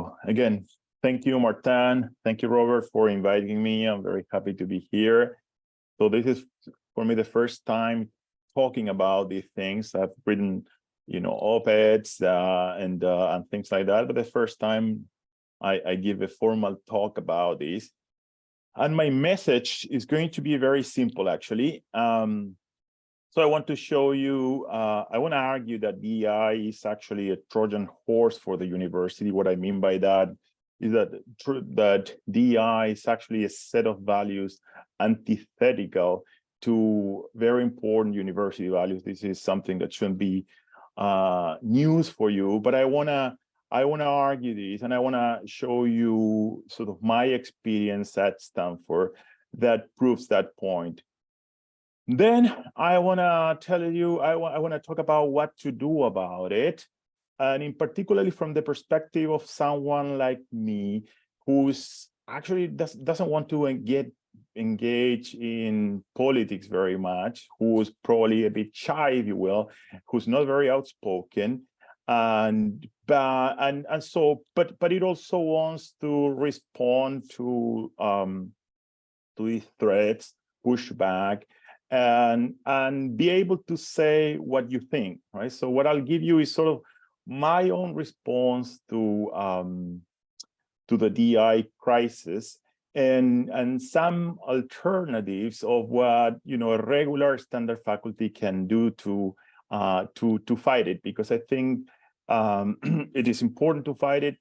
So again, thank you, Martin. Thank you, Robert, for inviting me. I'm very happy to be here. So this is for me the first time talking about these things. I've written, op-eds and things like that, but the first time I give a formal talk about this. And my message is going to be very simple, actually. So I want to show you, I want to argue that DEI is actually a Trojan horse for the university. What I mean by that is that DEI is actually a set of values antithetical to very important university values. This is something that shouldn't be news for you, but I want to argue this, and I want to show you sort of my experience at Stanford that proves that point. Then I want to tell you, I want to talk about what to do about it, and in particularly from the perspective of someone like me, who's actually doesn't want to engage in politics very much, who's probably a bit shy, if you will, who's not very outspoken, but it also wants to respond to these threats, push back, and be able to say what you think, right? So what I'll give you is sort of my own response to the DEI crisis, and some alternatives of what a regular standard faculty can do to fight it, because I think it is important to fight it.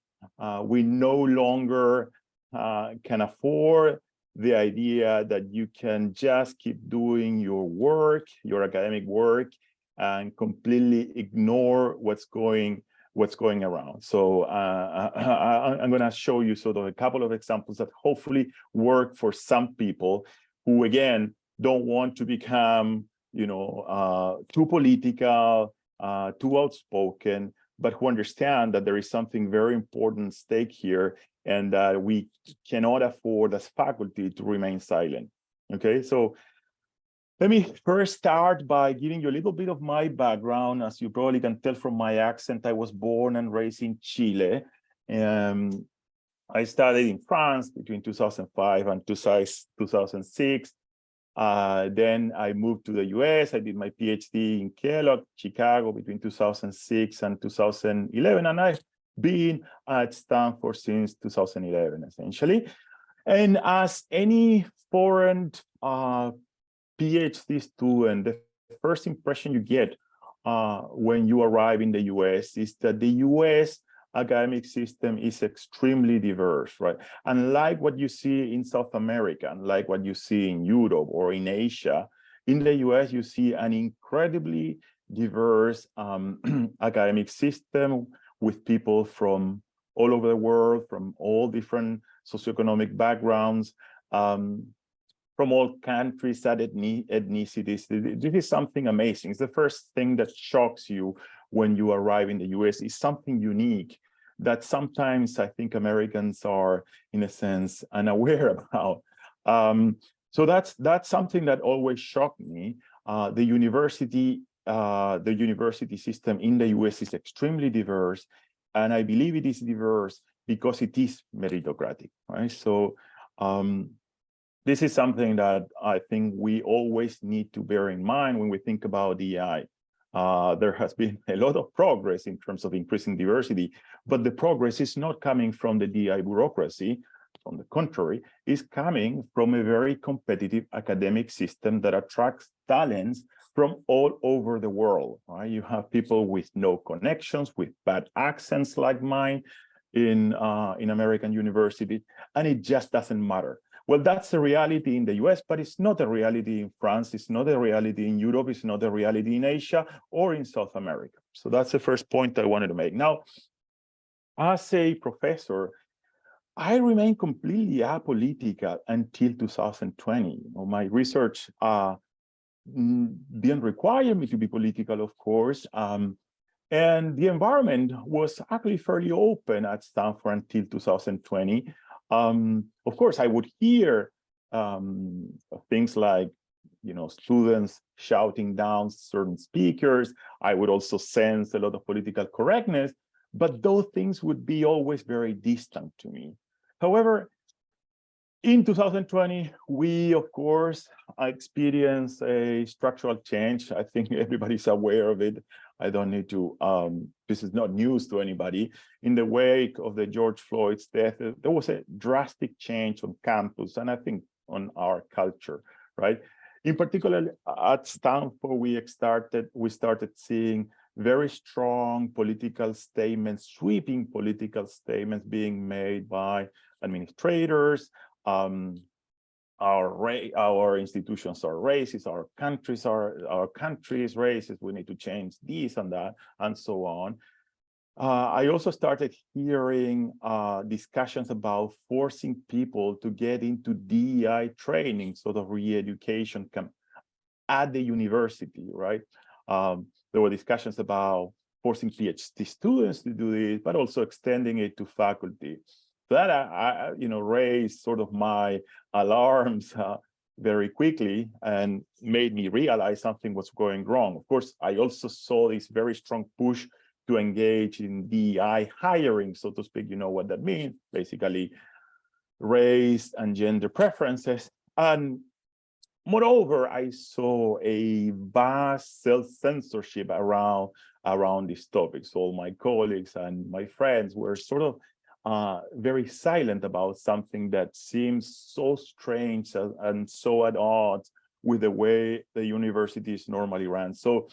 We no longer can afford the idea that you can just keep doing your work, your academic work, and completely ignore what's going around. So I'm going to show you sort of a couple of examples that hopefully work for some people who, again, don't want to become, too political, too outspoken, but who understand that there is something very important at stake here, and that we cannot afford as faculty to remain silent. Okay, so let me first start by giving you a little bit of my background. As you probably can tell from my accent, I was born and raised in Chile. I studied in France between 2005 and 2006. Then I moved to the US. I did my PhD in Kellogg, Chicago, between 2006 and 2011. And I've been at Stanford since 2011, essentially. And as any foreign PhD student, the first impression you get when you arrive in the US is that the US academic system is extremely diverse, right? Unlike what you see in South America, unlike what you see in Europe or in Asia, in the US, you see an incredibly diverse academic system with people from all over the world, from all different socioeconomic backgrounds, from all countries and ethnicities. This is something amazing. It's the first thing that shocks you when you arrive in the US. Is something unique that sometimes I think Americans are, in a sense, unaware about. So that's something that always shocked me. The university system in the US is extremely diverse, and I believe it is diverse because it is meritocratic, right? So this is something that I think we always need to bear in mind when we think about DEI. There has been a lot of progress in terms of increasing diversity, but the progress is not coming from the DEI bureaucracy. On the contrary, it's coming from a very competitive academic system that attracts talents from all over the world. Right? You have people with no connections, with bad accents like mine in American university, and it just doesn't matter. Well, that's the reality in the US, but it's not a reality in France, it's not a reality in Europe, it's not a reality in Asia or in South America. So that's the first point I wanted to make. Now, as a professor, I remained completely apolitical until 2020. My research didn't require me to be political, of course, and the environment was actually fairly open at Stanford until 2020. Of course, I would hear things like, students shouting down certain speakers. I would also sense a lot of political correctness, but those things would be always very distant to me. However, in 2020, we, of course, experienced a structural change. I think everybody's aware of it. I don't need to, this is not news to anybody. In the wake of the George Floyd's death, there was a drastic change on campus, and I think on our culture, right? In particular, at Stanford, we started seeing very strong political statements, sweeping political statements being made by administrators. Our institutions are racist, our countries racist, we need to change this and that, and so on. I also started hearing discussions about forcing people to get into DEI training, sort of re-education at the university, right? There were discussions about forcing PhD students to do this, but also extending it to faculty. That raised sort of my alarms very quickly and made me realize something was going wrong. Of course, I also saw this very strong push to engage in DEI hiring, so to speak. You know what that means, basically race and gender preferences. And moreover, I saw a vast self-censorship around these topics. All my colleagues and my friends were sort of very silent about something that seems so strange and so at odds with the way the universities normally ran. So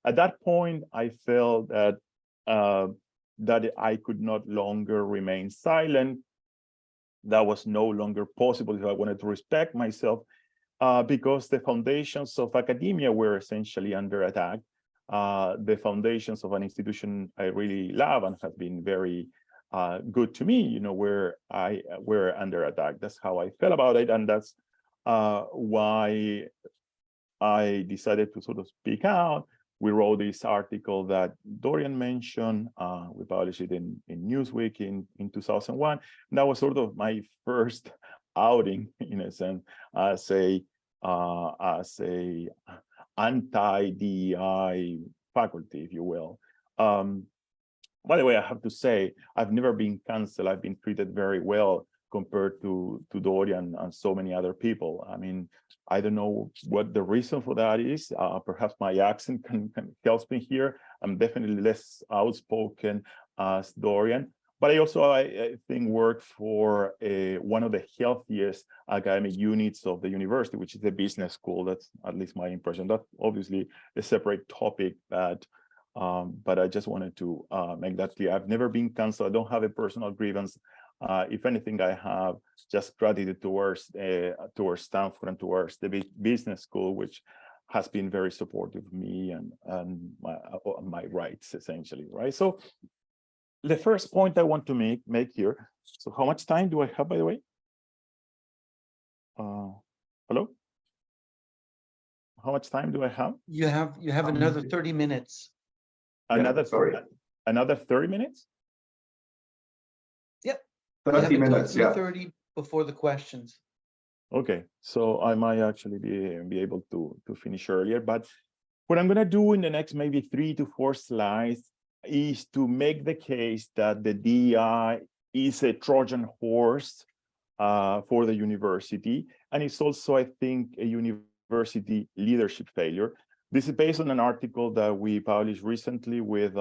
at that point, I felt that that I could not longer remain silent. That was no longer possible if I wanted to respect myself, because the foundations of academia were essentially under attack. The foundations of an institution I really love and have been very good to me, were under attack. That's how I felt about it, and that's why I decided to sort of speak out. We wrote this article that Dorian mentioned. We published it in Newsweek in 2001. And that was sort of my first outing, in a sense, as a anti-DEI faculty, if you will. By the way, I have to say, I've never been canceled. I've been treated very well compared to Dorian and so many other people. I mean, I don't know what the reason for that is. Perhaps my accent can help me here. I'm definitely less outspoken as Dorian, but I also, I think, work for one of the healthiest academic units of the university, which is the business school. That's at least my impression. That's obviously a separate topic, but I just wanted to make that clear. I've never been canceled. I don't have a personal grievance. If anything, I have just gratitude towards Stanford and towards the business school, which has been very supportive of me and my rights, essentially, right? So the first point I want to make here. So how much time do I have, by the way? Hello? How much time do I have? You have another 30 minutes. Another 30 minutes? Yep. 30 minutes, yeah. 30 before the questions. Okay, so I might actually be able to finish earlier, but what I'm gonna do in the next maybe 3 to 4 slides is to make the case that the DEI is a Trojan horse for the university, and it's also, I think, a university leadership failure. This is based on an article that we published recently with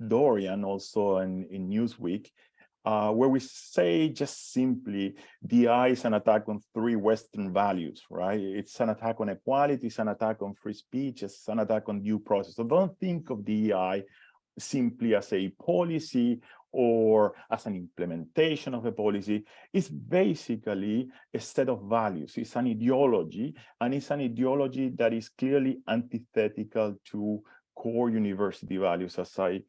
Dorian, also in Newsweek, where we say just simply DEI is an attack on 3 Western values, right? It's an attack on equality, it's an attack on free speech, it's an attack on due process. So don't think of DEI simply as a policy or as an implementation of a policy. It's basically a set of values. It's an ideology, and it's an ideology that is clearly antithetical to core university values, as I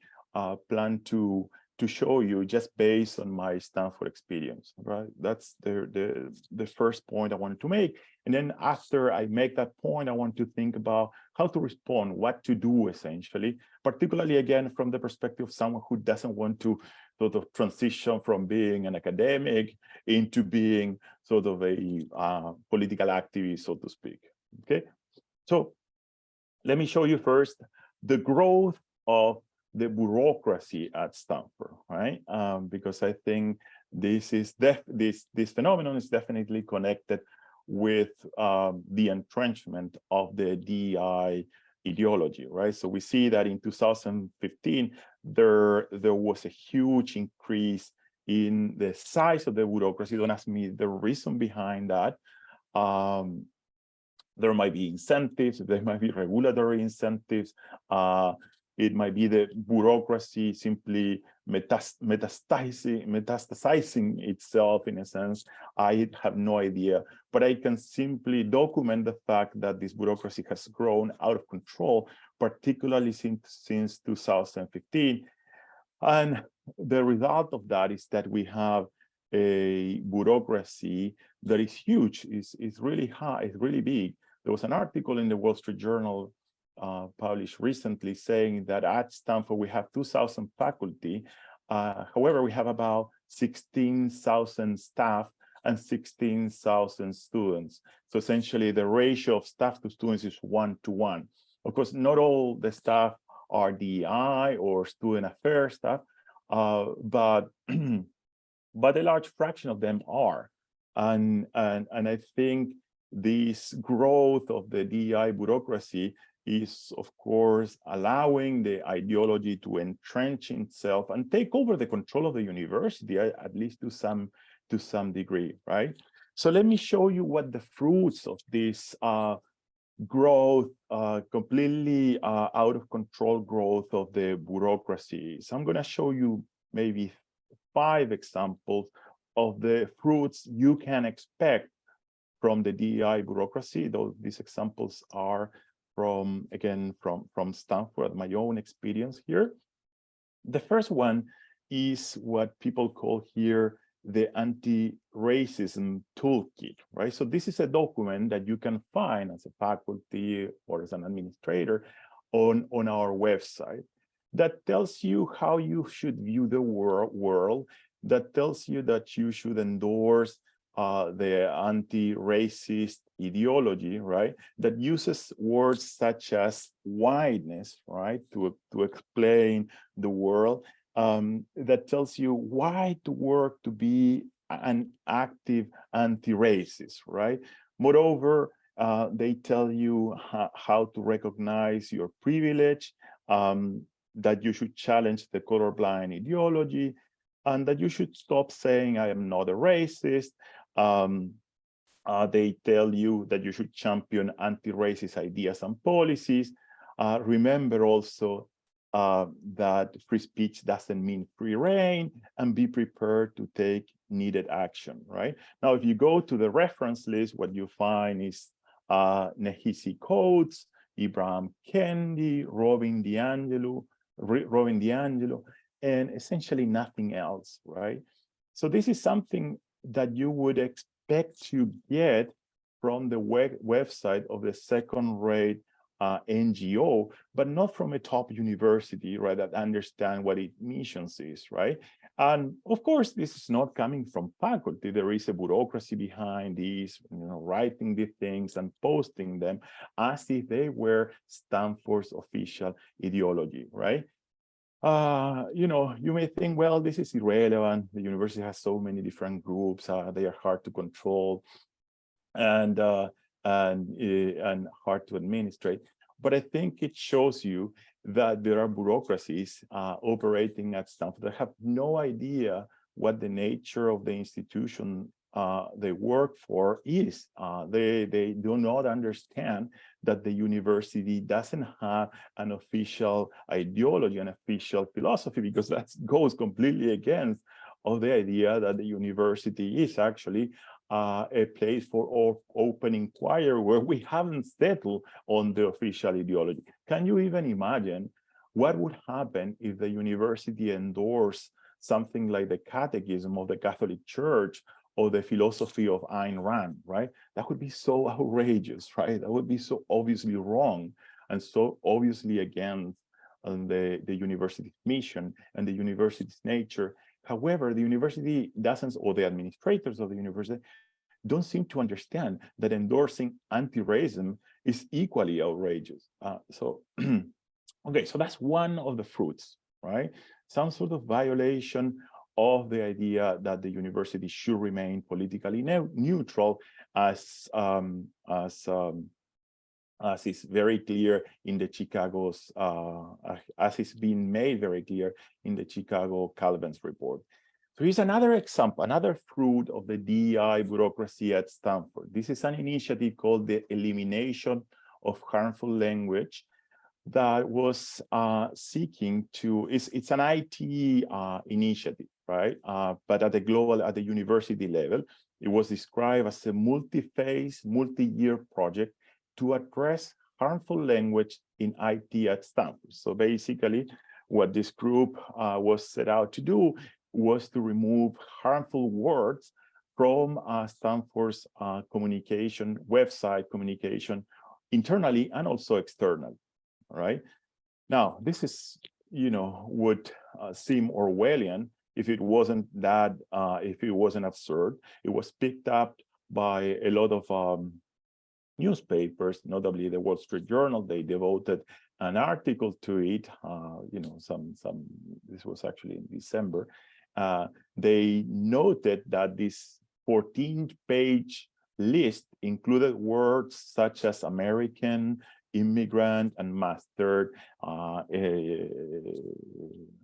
plan to show you just based on my Stanford experience, right? That's the first point I wanted to make. And then after I make that point, I want to think about how to respond, what to do, essentially, particularly, again, from the perspective of someone who doesn't want to sort of transition from being an academic into being sort of a political activist, so to speak, okay? So let me show you first the growth of the bureaucracy at Stanford, right? Because I think this phenomenon is definitely connected with the entrenchment of the DEI ideology, right? So we see that in 2015, there was a huge increase in the size of the bureaucracy. Don't ask me the reason behind that. There might be incentives, there might be regulatory incentives. It might be the bureaucracy simply metastasizing itself in a sense. I have no idea, but I can simply document the fact that this bureaucracy has grown out of control, particularly since 2015. And the result of that is that we have a bureaucracy that is huge, is really high, is really big. There was an article in the Wall Street Journal published recently saying that at Stanford we have 2,000 faculty. However, we have about 16,000 staff and 16,000 students. So essentially the ratio of staff to students is 1-to-1. Of course, not all the staff are DEI or student affairs staff, but a large fraction of them are. And I think this growth of the DEI bureaucracy is, of course, allowing the ideology to entrench itself and take over the control of the university, at least to some degree, right? So let me show you what the fruits of this growth, completely out of control growth of the bureaucracy. So I'm going to show you maybe 5 examples of the fruits you can expect from the DEI bureaucracy. Though these examples are from Stanford, my own experience here. The first one is what people call here the anti-racism toolkit, right? So this is a document that you can find as a faculty or as an administrator on our website that tells you how you should view the world, that tells you that you should endorse the anti-racist ideology, right? That uses words such as whiteness, right? To explain the world. That tells you why to work to be an active anti-racist, right? Moreover, they tell you how to recognize your privilege, that you should challenge the colorblind ideology, and that you should stop saying, I am not a racist. They tell you that you should champion anti-racist ideas and policies. Remember also that free speech doesn't mean free reign, and be prepared to take needed action, right? Now, if you go to the reference list, what you find is Nehisi Coates, Ibrahim Kendi, Robin DiAngelo, and essentially nothing else, right? So this is something that you would expect to get from the website of the second-rate NGO, but not from a top university, right, that understand what its missions is, right? And of course, this is not coming from faculty. There is a bureaucracy behind these, writing the things and posting them as if they were Stanford's official ideology, right? You may think, well, this is irrelevant. The university has so many different groups. They are hard to control and hard to administrate. But I think it shows you that there are bureaucracies operating at Stanford that have no idea what the nature of the institution they work for is. They do not understand that the university doesn't have an official ideology, an official philosophy, because that goes completely against of the idea that the university is actually a place for open inquiry where we haven't settled on the official ideology. Can you even imagine what would happen if the university endorsed something like the Catechism of the Catholic Church or the philosophy of Ayn Rand, right? That would be so outrageous, right? That would be so obviously wrong and so obviously against the university's mission and the university's nature. However, the university doesn't, or the administrators of the university don't seem to understand that endorsing anti-racism is equally outrageous. Okay, so that's one of the fruits, right? Some sort of violation of the idea that the university should remain politically neutral, as is very clear in the Chicago's, as is being made very clear in the Chicago Calvin's report. So here's another example, another fruit of the DEI bureaucracy at Stanford. This is an initiative called the Elimination of Harmful Language that was seeking to, it's an IT initiative, right? But at the university level, it was described as a multi-phase, multi-year project to address harmful language in IT at Stanford. So basically, what this group was set out to do was to remove harmful words from Stanford's communication, website communication, internally and also externally, right? Now, this is, would seem Orwellian if it wasn't that, if it wasn't absurd. It was picked up by a lot of newspapers, notably the Wall Street Journal. They devoted an article to it. This was actually in December. They noted that this 14-page list included words such as American, immigrant, and master.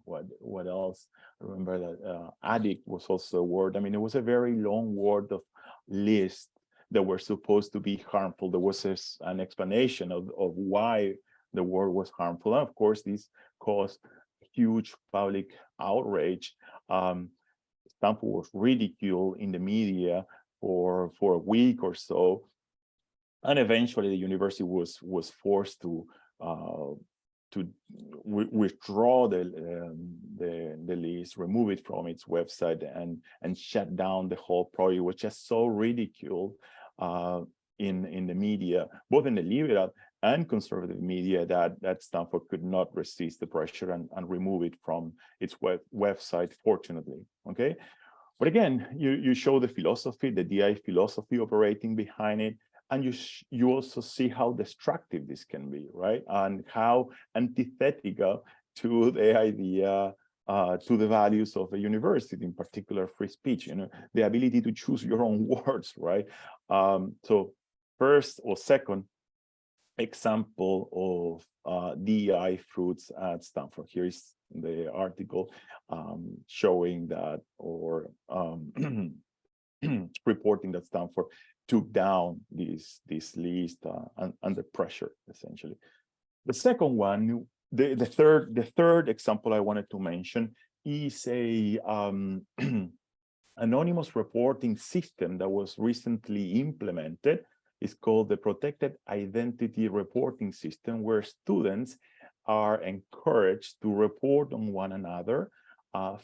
What else? I remember that addict was also a word. I mean, it was a very long word of list that were supposed to be harmful. There was an explanation of why the word was harmful. And of course, this caused huge public outrage. Stanford was ridiculed in the media for a week or so. And eventually the university was forced to withdraw the list, remove it from its website, and shut down the whole project, which is so ridiculed in the media, both in the liberal and conservative media, that Stanford could not resist the pressure and remove it from its website, fortunately, okay? But again, you show the philosophy, the DI philosophy operating behind it, and you also see how destructive this can be, right? And how antithetical to the idea, to the values of a university, in particular free speech, the ability to choose your own words, right? So first or second example of DEI fruits at Stanford. Here is the article showing that, or reporting that Stanford took down this list under pressure, essentially. The second one, the third example I wanted to mention is a anonymous reporting system that was recently implemented. It's called the Protected Identity Reporting System, where students are encouraged to report on one another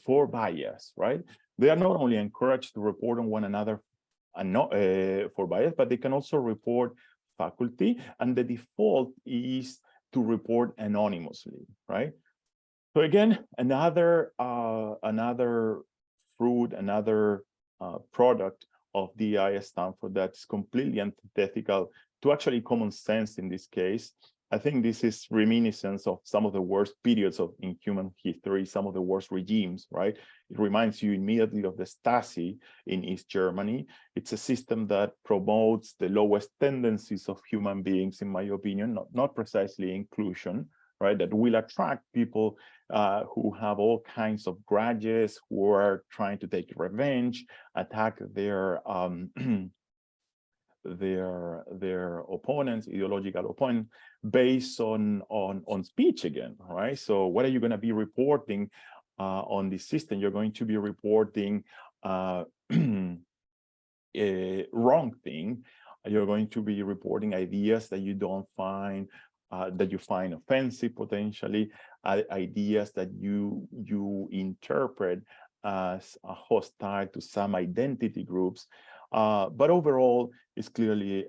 for bias, right? They are not only encouraged to report on one another for bias, but they can also report faculty, and the default is to report anonymously, right? So again, another fruit, another product of DEI at Stanford that's completely antithetical to actually common sense in this case. I think this is reminiscence of some of the worst periods in human history, some of the worst regimes, right? It reminds you immediately of the Stasi in East Germany. It's a system that promotes the lowest tendencies of human beings, in my opinion, not precisely inclusion, right? That will attract people who have all kinds of grudges, who are trying to take revenge, attack their opponents, ideological opponents, based on speech again, right? So what are you going to be reporting on this system? You're going to be reporting a wrong thing. You're going to be reporting ideas that you don't find, that you find offensive potentially, ideas that you interpret as hostile to some identity groups. But overall, it's clearly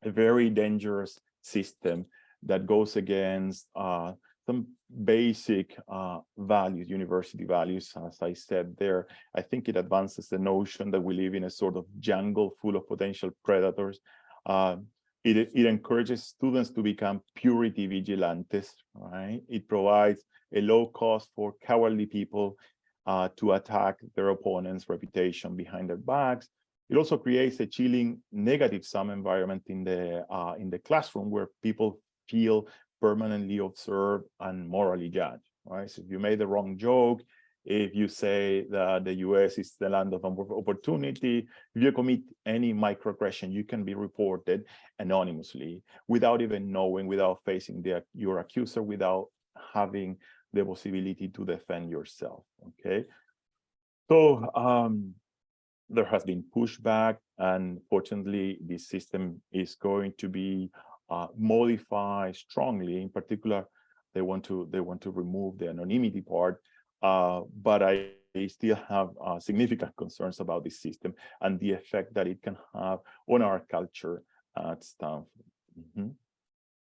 a very dangerous system that goes against some basic values, university values. As I said there, I think it advances the notion that we live in a sort of jungle full of potential predators. It encourages students to become purity vigilantes, right? It provides a low cost for cowardly people to attack their opponent's reputation behind their backs. It also creates a chilling negative sum environment in the classroom where people feel permanently observed and morally judged, right? So if you made the wrong joke, if you say that the US is the land of opportunity, if you commit any microaggression, you can be reported anonymously without even knowing, without facing your accuser, without having the possibility to defend yourself, okay? So there has been pushback, and fortunately, this system is going to be modified strongly. In particular, they want to remove the anonymity part, but I still have significant concerns about this system and the effect that it can have on our culture at Stanford.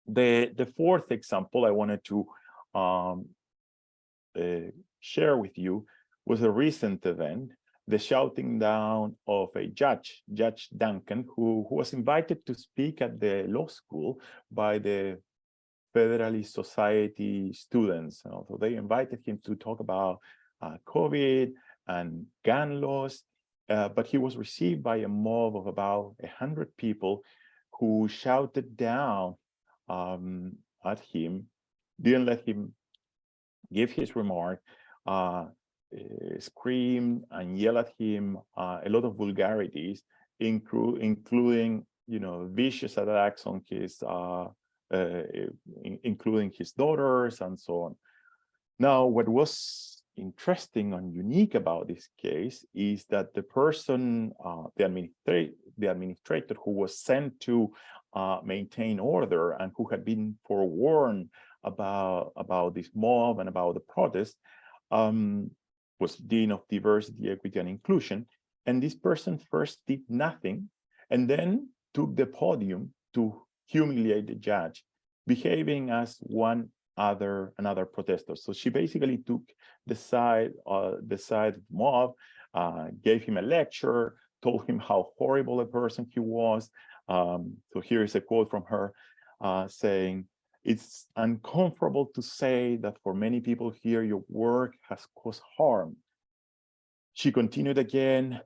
The fourth example I wanted to share with you was a recent event, the shouting down of a judge, Judge Duncan, who was invited to speak at the law school by the Federalist Society students. So they invited him to talk about COVID and gun laws, but he was received by a mob of about 100 people who shouted down at him, didn't let him give his remark, scream and yell at him a lot of vulgarities, including vicious attacks on his, including his daughters and so on. Now, what was interesting and unique about this case is that the person, the administrator who was sent to maintain order and who had been forewarned about this mob and about the protest, was Dean of Diversity, Equity, and Inclusion. And this person first did nothing and then took the podium to humiliate the judge, behaving as another protester. So she basically took the side of the mob, gave him a lecture, told him how horrible a person he was. So here is a quote from her saying, "It's uncomfortable to say that for many people here, your work has caused harm." She continued again.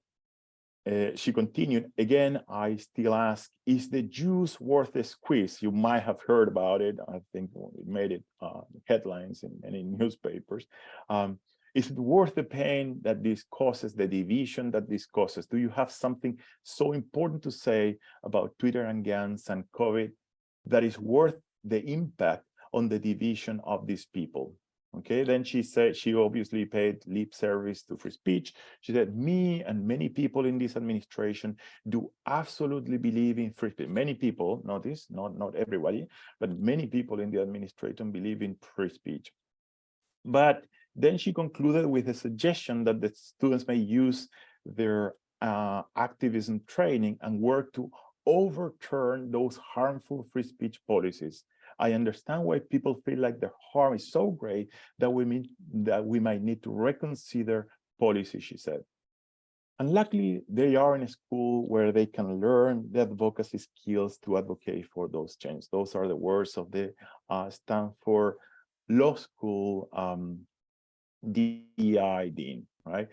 I still ask, is the juice worth the squeeze? You might have heard about it. I think it made it headlines in many newspapers. Is it worth the pain that this causes, the division that this causes? Do you have something so important to say about Twitter and guns and COVID that is worth the impact on the division of these people? Okay, then she said, she obviously paid lip service to free speech. She said, me and many people in this administration do absolutely believe in free speech. Many people, notice, not everybody, but many people in the administration believe in free speech. But then she concluded with a suggestion that the students may use their activism training and work to overturn those harmful free speech policies. I understand why people feel like the harm is so great that we might need to reconsider policy, she said. And luckily, they are in a school where they can learn the advocacy skills to advocate for those changes. Those are the words of the Stanford Law School DEI dean, right?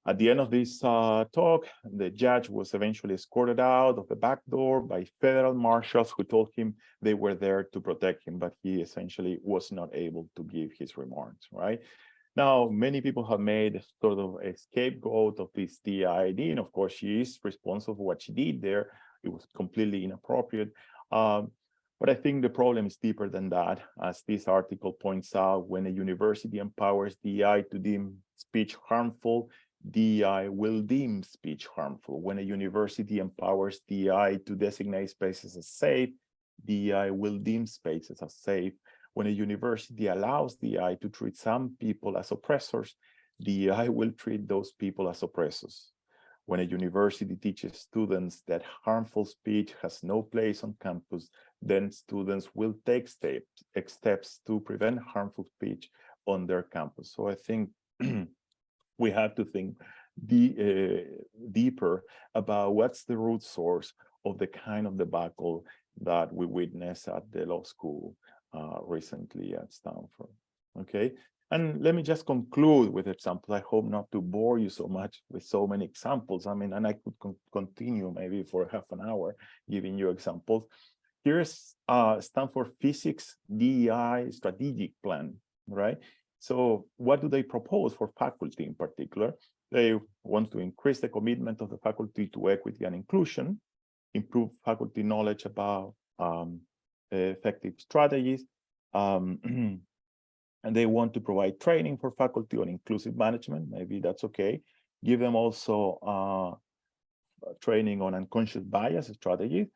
At the end of this talk, the judge was eventually escorted out of the back door by federal marshals who told him they were there to protect him, but he essentially was not able to give his remarks, right? Now, many people have made sort of a scapegoat of this DEI dean. Of course, she is responsible for what she did there. It was completely inappropriate. But I think the problem is deeper than that. As this article points out, when a university empowers DEI to deem speech harmful, DEI will deem speech harmful. When a university empowers DEI to designate spaces as safe, DEI will deem spaces as safe. When a university allows DEI to treat some people as oppressors, DEI will treat those people as oppressors. When a university teaches students that harmful speech has no place on campus, then students will take steps to prevent harmful speech on their campus. So I think we have to think deeper about what's the root source of the kind of debacle that we witnessed at the law school recently at Stanford. Okay, and let me just conclude with examples. I hope not to bore you so much with so many examples. I mean, and I could continue maybe for half an hour giving you examples. Here's Stanford Physics DEI strategic plan, right? So what do they propose for faculty in particular? They want to increase the commitment of the faculty to equity and inclusion, improve faculty knowledge about effective strategies, and they want to provide training for faculty on inclusive management. Maybe that's okay. Give them also training on unconscious bias strategies.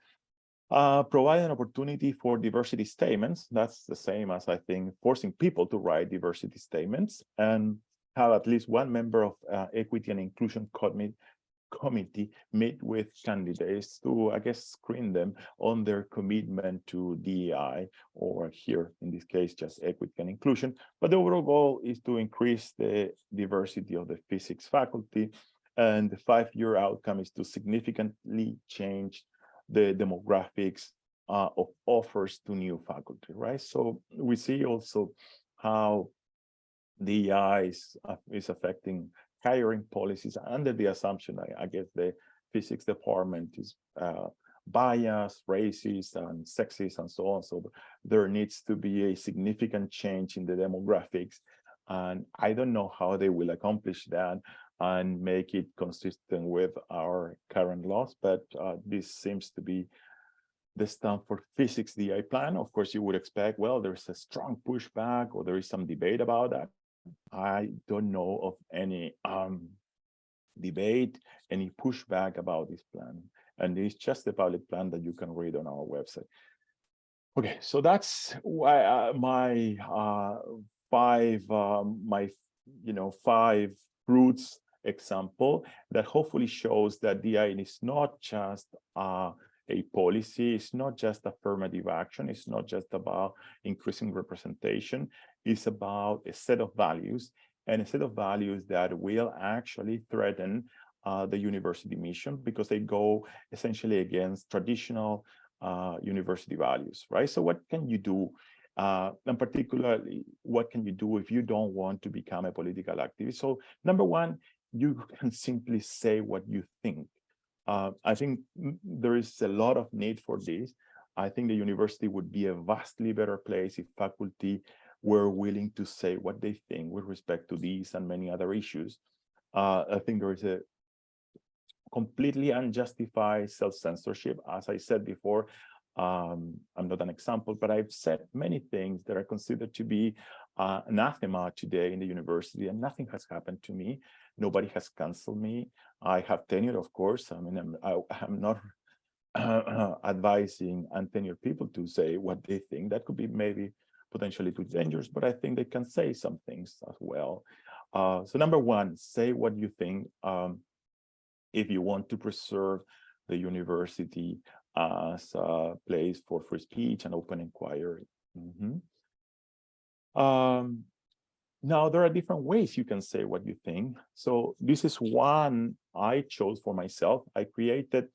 Provide an opportunity for diversity statements. That's the same as, I think, forcing people to write diversity statements, and have at least one member of equity and inclusion committee meet with candidates to, I guess, screen them on their commitment to DEI, or here, in this case, just equity and inclusion. But the overall goal is to increase the diversity of the physics faculty, and the 5-year outcome is to significantly change the demographics of offers to new faculty, right? So we see also how DEI is affecting hiring policies under the assumption, I guess, the physics department is biased, racist, and sexist, and so on. So there needs to be a significant change in the demographics. And I don't know how they will accomplish that and make it consistent with our current laws, but this seems to be the Stanford Physics DI plan. Of course, you would expect, well, there's a strong pushback, or there is some debate about that. I don't know of any debate, any pushback about this plan. And it's just a public plan that you can read on our website. Okay, so that's why my five fruits example that hopefully shows that DI is not just a policy, it's not just affirmative action, it's not just about increasing representation, it's about a set of values, and a set of values that will actually threaten the university mission, because they go essentially against traditional university values, right? So what can you do? And particularly, what can you do if you don't want to become a political activist? So number one, you can simply say what you think. I think there is a lot of need for this. I think the university would be a vastly better place if faculty were willing to say what they think with respect to these and many other issues. I think there is a completely unjustified self-censorship. As I said before, I'm not an example, but I've said many things that are considered to be anathema today in the university, and nothing has happened to me. Nobody has canceled me. I have tenure, of course. I mean, I'm not advising untenured people to say what they think. That could be maybe potentially too dangerous, but I think they can say some things as well. So number one, say what you think. If you want to preserve the university as a place for free speech and open inquiry. Now, there are different ways you can say what you think. So this is one I chose for myself. I created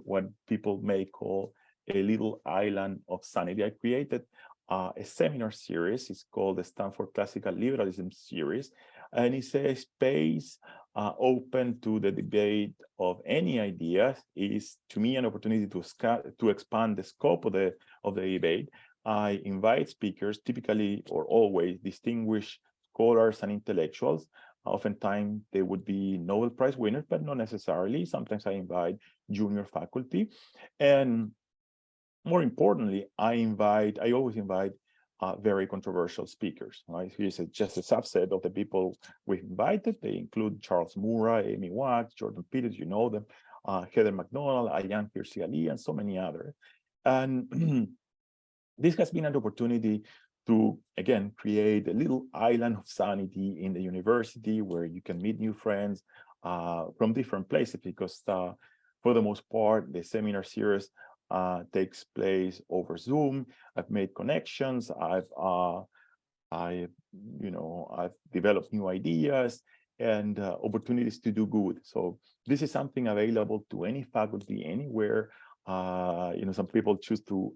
what people may call a little island of sanity. I created a seminar series. It's called the Stanford Classical Liberalism Series, and it's a space open to the debate of any ideas. It is, to me, an opportunity to expand the scope of the debate. I invite speakers, typically or always distinguished scholars and intellectuals. Oftentimes they would be Nobel Prize winners, but not necessarily. Sometimes I invite junior faculty. And more importantly, I always invite very controversial speakers. Right? Here's just a subset of the people we've invited. They include Charles Murray, Amy Wax, Jordan Peters, you know them, Heather McDonald, Ayaan Hirsi Ali, and so many others. And this has been an opportunity to, again, create a little island of sanity in the university where you can meet new friends from different places, because for the most part, the seminar series takes place over Zoom. I've made connections. I've developed new ideas and opportunities to do good. So this is something available to any faculty anywhere Some people choose to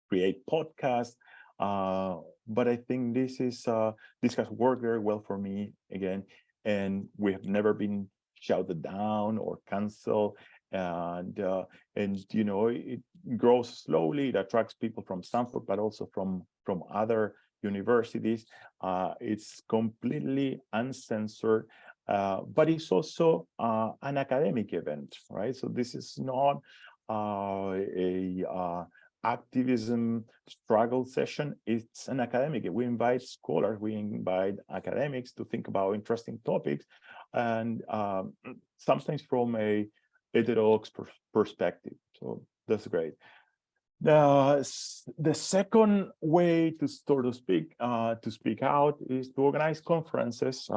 create podcasts, but I think this has worked very well for me again, and we have never been shouted down or canceled, and it grows slowly. It attracts people from Stanford, but also from other universities. It's completely uncensored, but it's also an academic event, right? So this is not a activism struggle session. It's an academic. We invite scholars, we invite academics to think about interesting topics, and sometimes from a heterodox perspective. So that's great. The second way to speak out is to organize conferences.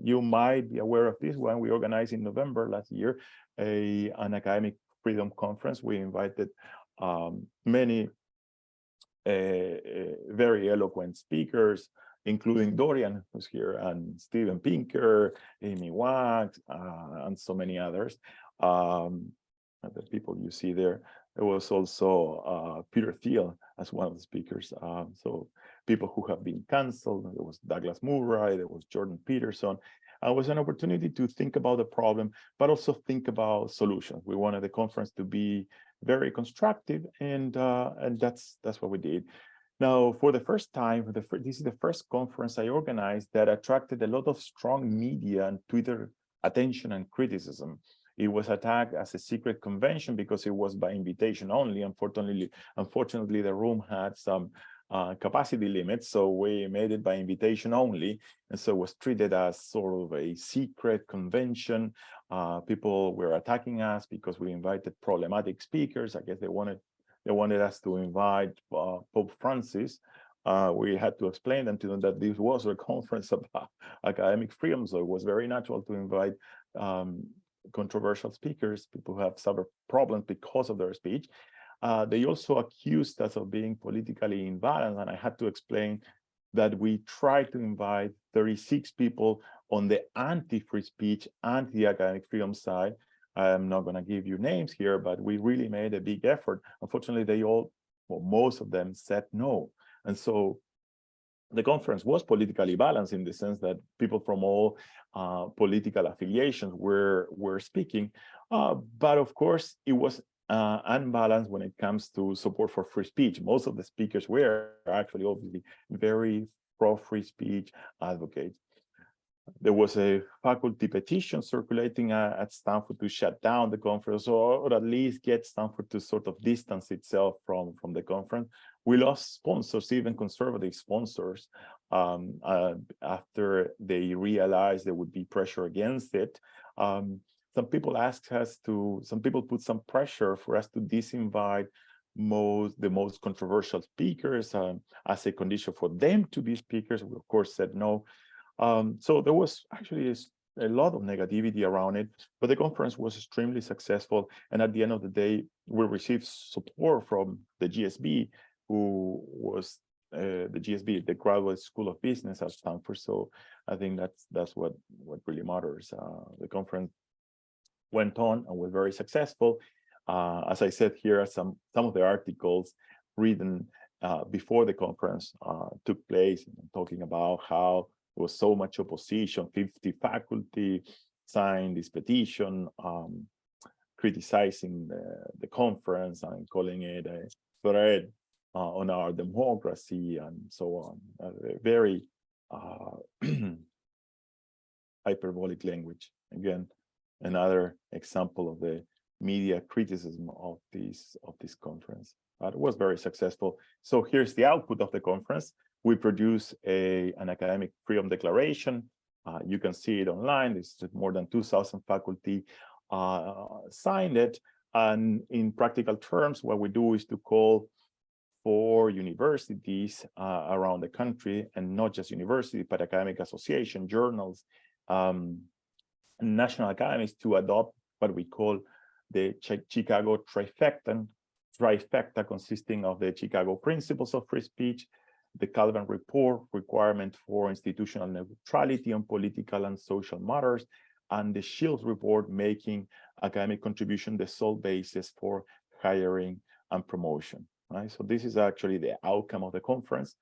You might be aware of this one. We organized in November last year an academic freedom conference. We invited many very eloquent speakers, including Dorian, who's here, and Steven Pinker, Amy Wax, and so many others. The people you see there. There was also Peter Thiel as one of the speakers. So people who have been canceled. There was Douglas Murray. There was Jordan Peterson. It was an opportunity to think about the problem, but also think about solutions. We wanted the conference to be very constructive, and that's what we did. Now, for the first time, this is the first conference I organized that attracted a lot of strong media and Twitter attention and criticism. It was attacked as a secret convention because it was by invitation only. Unfortunately, the room had some capacity limits, so we made it by invitation only, and so it was treated as sort of a secret convention. People were attacking us because we invited problematic speakers. I guess they wanted us to invite Pope Francis. We had to explain them to them that this was a conference about academic freedom, so it was very natural to invite controversial speakers, people who have suffered problems because of their speech. They also accused us of being politically imbalanced, and I had to explain that we tried to invite 36 people on the anti-free speech, anti-academic freedom side. I'm not going to give you names here, but we really made a big effort. Unfortunately, most of them said no. And so the conference was politically balanced in the sense that people from all political affiliations were speaking. But of course, it was unbalanced when it comes to support for free speech. Most of the speakers were actually obviously very pro-free speech advocates. There was a faculty petition circulating at Stanford to shut down the conference, or at least get Stanford to sort of distance itself from the conference. We lost sponsors, even conservative sponsors, after they realized there would be pressure against it. Some people put some pressure for us to disinvite the most controversial speakers as a condition for them to be speakers. We, of course, said no. So there was actually a lot of negativity around it, but the conference was extremely successful. And at the end of the day, we received support from the GSB, who was the Graduate School of Business at Stanford. So I think that's what really matters. The conference went on and was very successful. As I said here, some of the articles written before the conference took place, talking about how there was so much opposition. 50 faculty signed this petition criticizing the conference and calling it a threat on our democracy and so on. Very hyperbolic language. Again, another example of the media criticism of this conference. But it was very successful. So here's the output of the conference. We produced an academic freedom declaration. You can see it online. There's more than 2,000 faculty signed it. And in practical terms, what we do is to call for universities around the country, and not just universities, but academic association, journals, national academies, to adopt what we call the Chicago trifecta, consisting of the Chicago Principles of Free Speech, the Calvin Report, requirement for institutional neutrality on political and social matters, and the Shields report making academic contribution the sole basis for hiring and promotion. Right? So this is actually the outcome of the conference.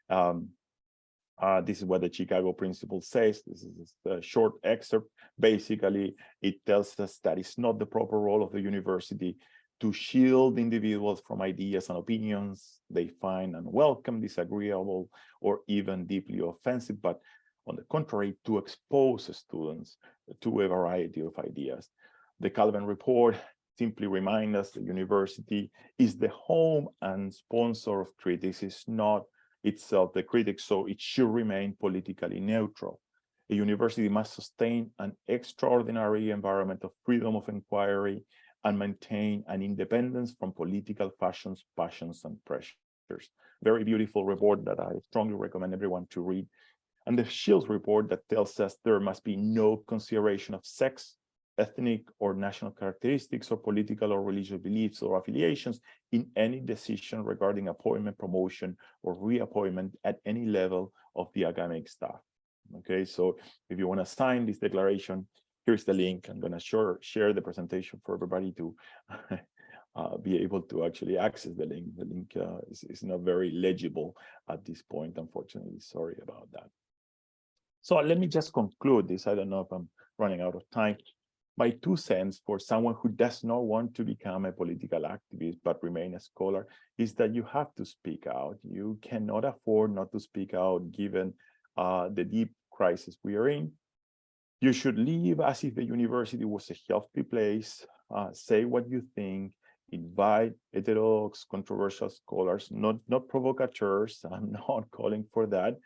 This is what the Chicago Principle says. This is a short excerpt. Basically, it tells us that it's not the proper role of the university to shield individuals from ideas and opinions they find unwelcome, disagreeable, or even deeply offensive, but on the contrary, to expose students to a variety of ideas. The Calvin report simply reminds us the university is the home and sponsor of critics, is not itself the critic, so it should remain politically neutral. A university must sustain an extraordinary environment of freedom of inquiry and maintain an independence from political fashions, passions, and pressures. Very beautiful report that I strongly recommend everyone to read. And the Shields report that tells us there must be no consideration of sex, ethnic or national characteristics, or political or religious beliefs or affiliations in any decision regarding appointment, promotion, or reappointment at any level of the academic staff. Okay, so if you want to sign this declaration, here's the link. I'm going to share the presentation for everybody to be able to actually access the link. The link is not very legible at this point, unfortunately. Sorry about that. So let me just conclude this. I don't know if I'm running out of time. My 2 cents for someone who does not want to become a political activist but remain a scholar is that you have to speak out. You cannot afford not to speak out given the deep crisis we are in. You should live as if the university was a healthy place, say what you think, invite heterodox, controversial scholars, not provocateurs. I'm not calling for that.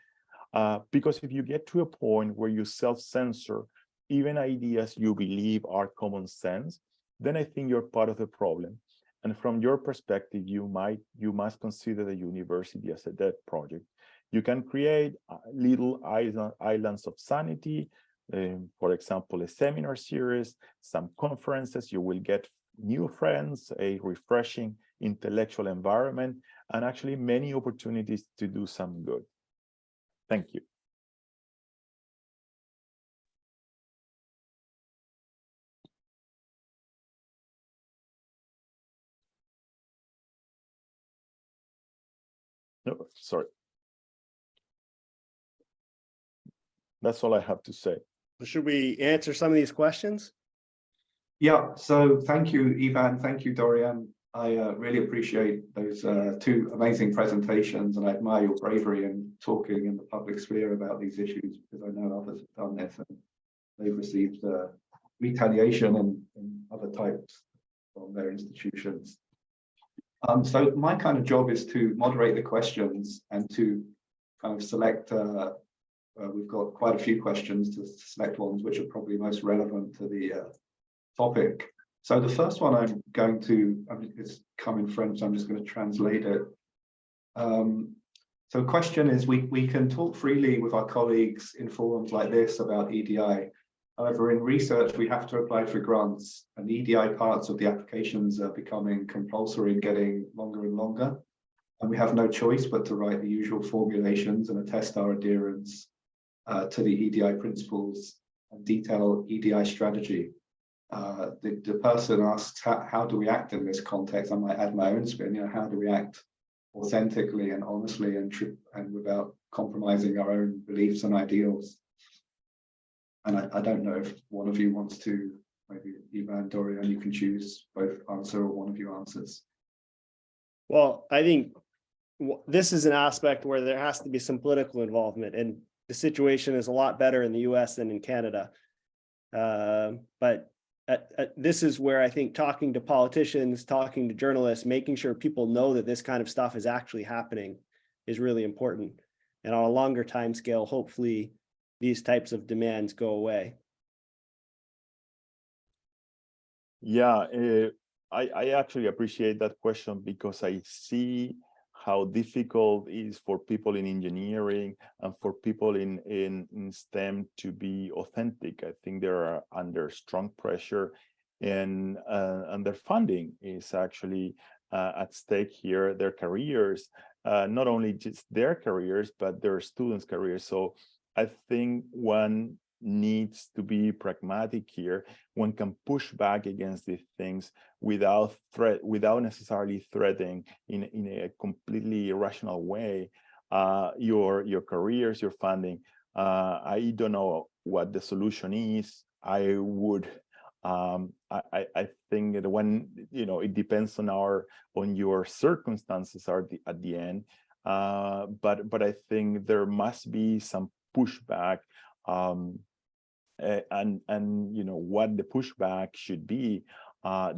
Because if you get to a point where you self-censor even ideas you believe are common sense, then I think you're part of the problem. And from your perspective, you must consider the university as a dead project. You can create little islands of sanity, for example, a seminar series, some conferences, you will get new friends, a refreshing intellectual environment, and actually many opportunities to do some good. Thank you. No, sorry. That's all I have to say. Should we answer some of these questions? Yeah, so thank you, Ivan. Thank you, Dorian. I really appreciate those 2 amazing presentations, and I admire your bravery in talking in the public sphere about these issues, because I know others have done this and they've received retaliation and other types from their institutions. So my kind of job is to moderate the questions and to kind of select, we've got quite a few questions to select ones which are probably most relevant to the topic. So the first one I'm going to, it's come in French, so I'm just going to translate it. So the question is, we can talk freely with our colleagues in forums like this about EDI. However, in research, we have to apply for grants, and the EDI parts of the applications are becoming compulsory and getting longer and longer. And we have no choice but to write the usual formulations and attest our adherence to the EDI principles and detail EDI strategy. The person asks, how do we act in this context? I might add my own spin, how do we act authentically and honestly and without compromising our own beliefs and ideals? And I don't know if one of you wants to, maybe Ivan, Dorian, you can choose both answer or one of you answers. Well, I think this is an aspect where there has to be some political involvement, and the situation is a lot better in the US than in Canada. But this is where I think talking to politicians, talking to journalists, making sure people know that this kind of stuff is actually happening is really important. And on a longer time scale, hopefully these types of demands go away. Yeah, I actually appreciate that question, because I see how difficult it is for people in engineering and for people in STEM to be authentic. I think they are under strong pressure, and their funding is actually at stake here, their careers, not only just their careers, but their students' careers. So I think one needs to be pragmatic here. One can push back against these things without necessarily threatening in a completely irrational way your careers, your funding. I don't know what the solution is. I would I think that when it depends on your circumstances at the end, but I think there must be some pushback, and what the pushback should be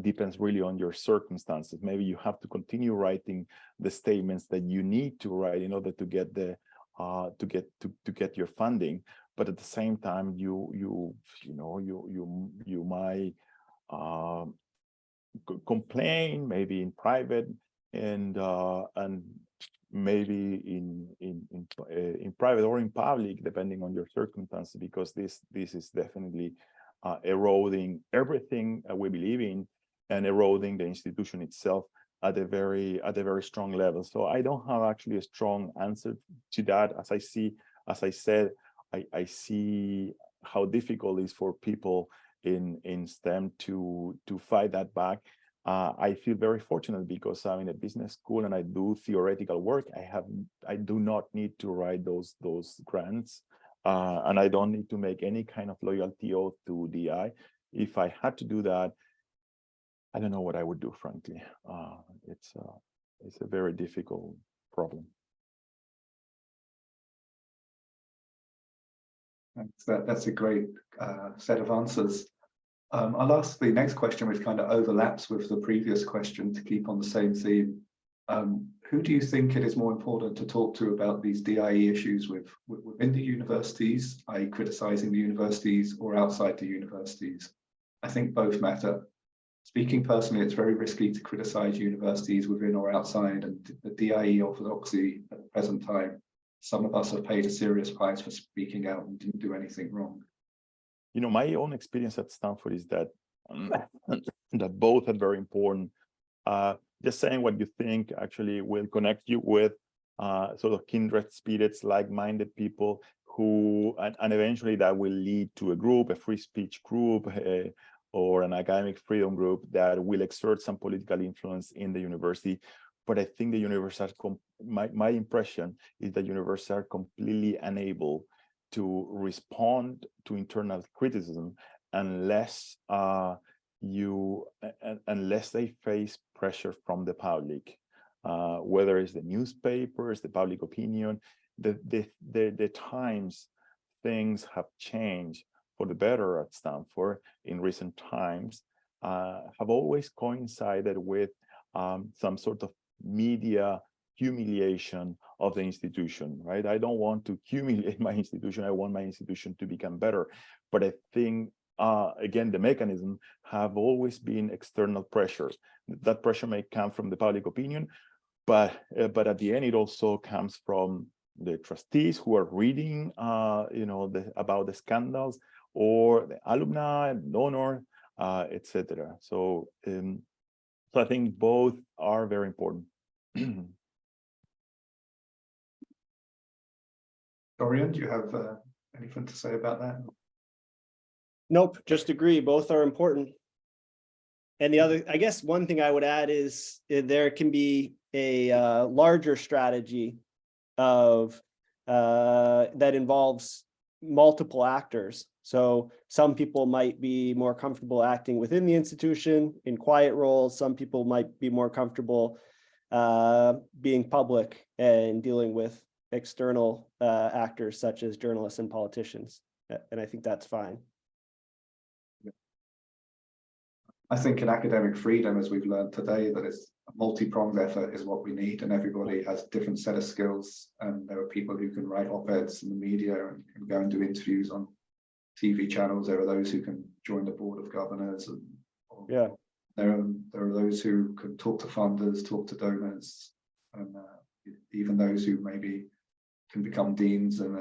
depends really on your circumstances. Maybe you have to continue writing the statements that you need to write in order to get the to get your funding, but at the same time you might complain maybe in private and maybe in private or in public, depending on your circumstances, because this is definitely eroding everything we believe in and eroding the institution itself at a very strong level. So I don't have actually a strong answer to that. As I said, I see how difficult it is for people in STEM to fight that back. I feel very fortunate because I'm in a business school and I do theoretical work. I do not need to write those grants, and I don't need to make any kind of loyalty oath to DI. If I had to do that, I don't know what I would do, frankly. It's a very difficult problem. Thanks. That's a great set of answers. I'll ask the next question, which kind of overlaps with the previous question to keep on the same theme. Who do you think it is more important to talk to about these DIE issues within the universities, i.e. criticizing the universities, or outside the universities? I think both matter. Speaking personally, it's very risky to criticize universities within or outside, and the DIE orthodoxy at the present time, some of us have paid a serious price for speaking out and didn't do anything wrong. My own experience at Stanford is that that both are very important. Just saying what you think actually will connect you with sort of kindred spirits, like-minded people who, and eventually that will lead to a group, a free speech group, or an academic freedom group that will exert some political influence in the university. But I think the universities my impression is that universities are completely unable to respond to internal criticism unless unless they face pressure from the public, whether it's the newspapers, the public opinion. The times things have changed for the better at Stanford in recent times, have always coincided with some sort of media humiliation of the institution, right? I don't want to humiliate my institution. I want my institution to become better. But I think, again, the mechanism have always been external pressure. That pressure may come from the public opinion, but at the end, it also comes from the trustees who are reading, about the scandals, or the alumni, donor, etc. So I think both are very important. Dorian, do you have anything to say about that? Nope, just agree. Both are important. And the other, I guess one thing I would add is there can be a larger strategy of that involves multiple actors. So some people might be more comfortable acting within the institution in quiet roles. Some people might be more comfortable being public and dealing with external actors such as journalists and politicians. And I think that's fine. I think in academic freedom, as we've learned today, that it's a multi-pronged effort is what we need, and everybody has a different set of skills. And there are people who can write op-eds in the media and can go and do interviews on TV channels. There are those who can join the board of governors, and there are those who can talk to funders, talk to donors, and even those who maybe can become deans. And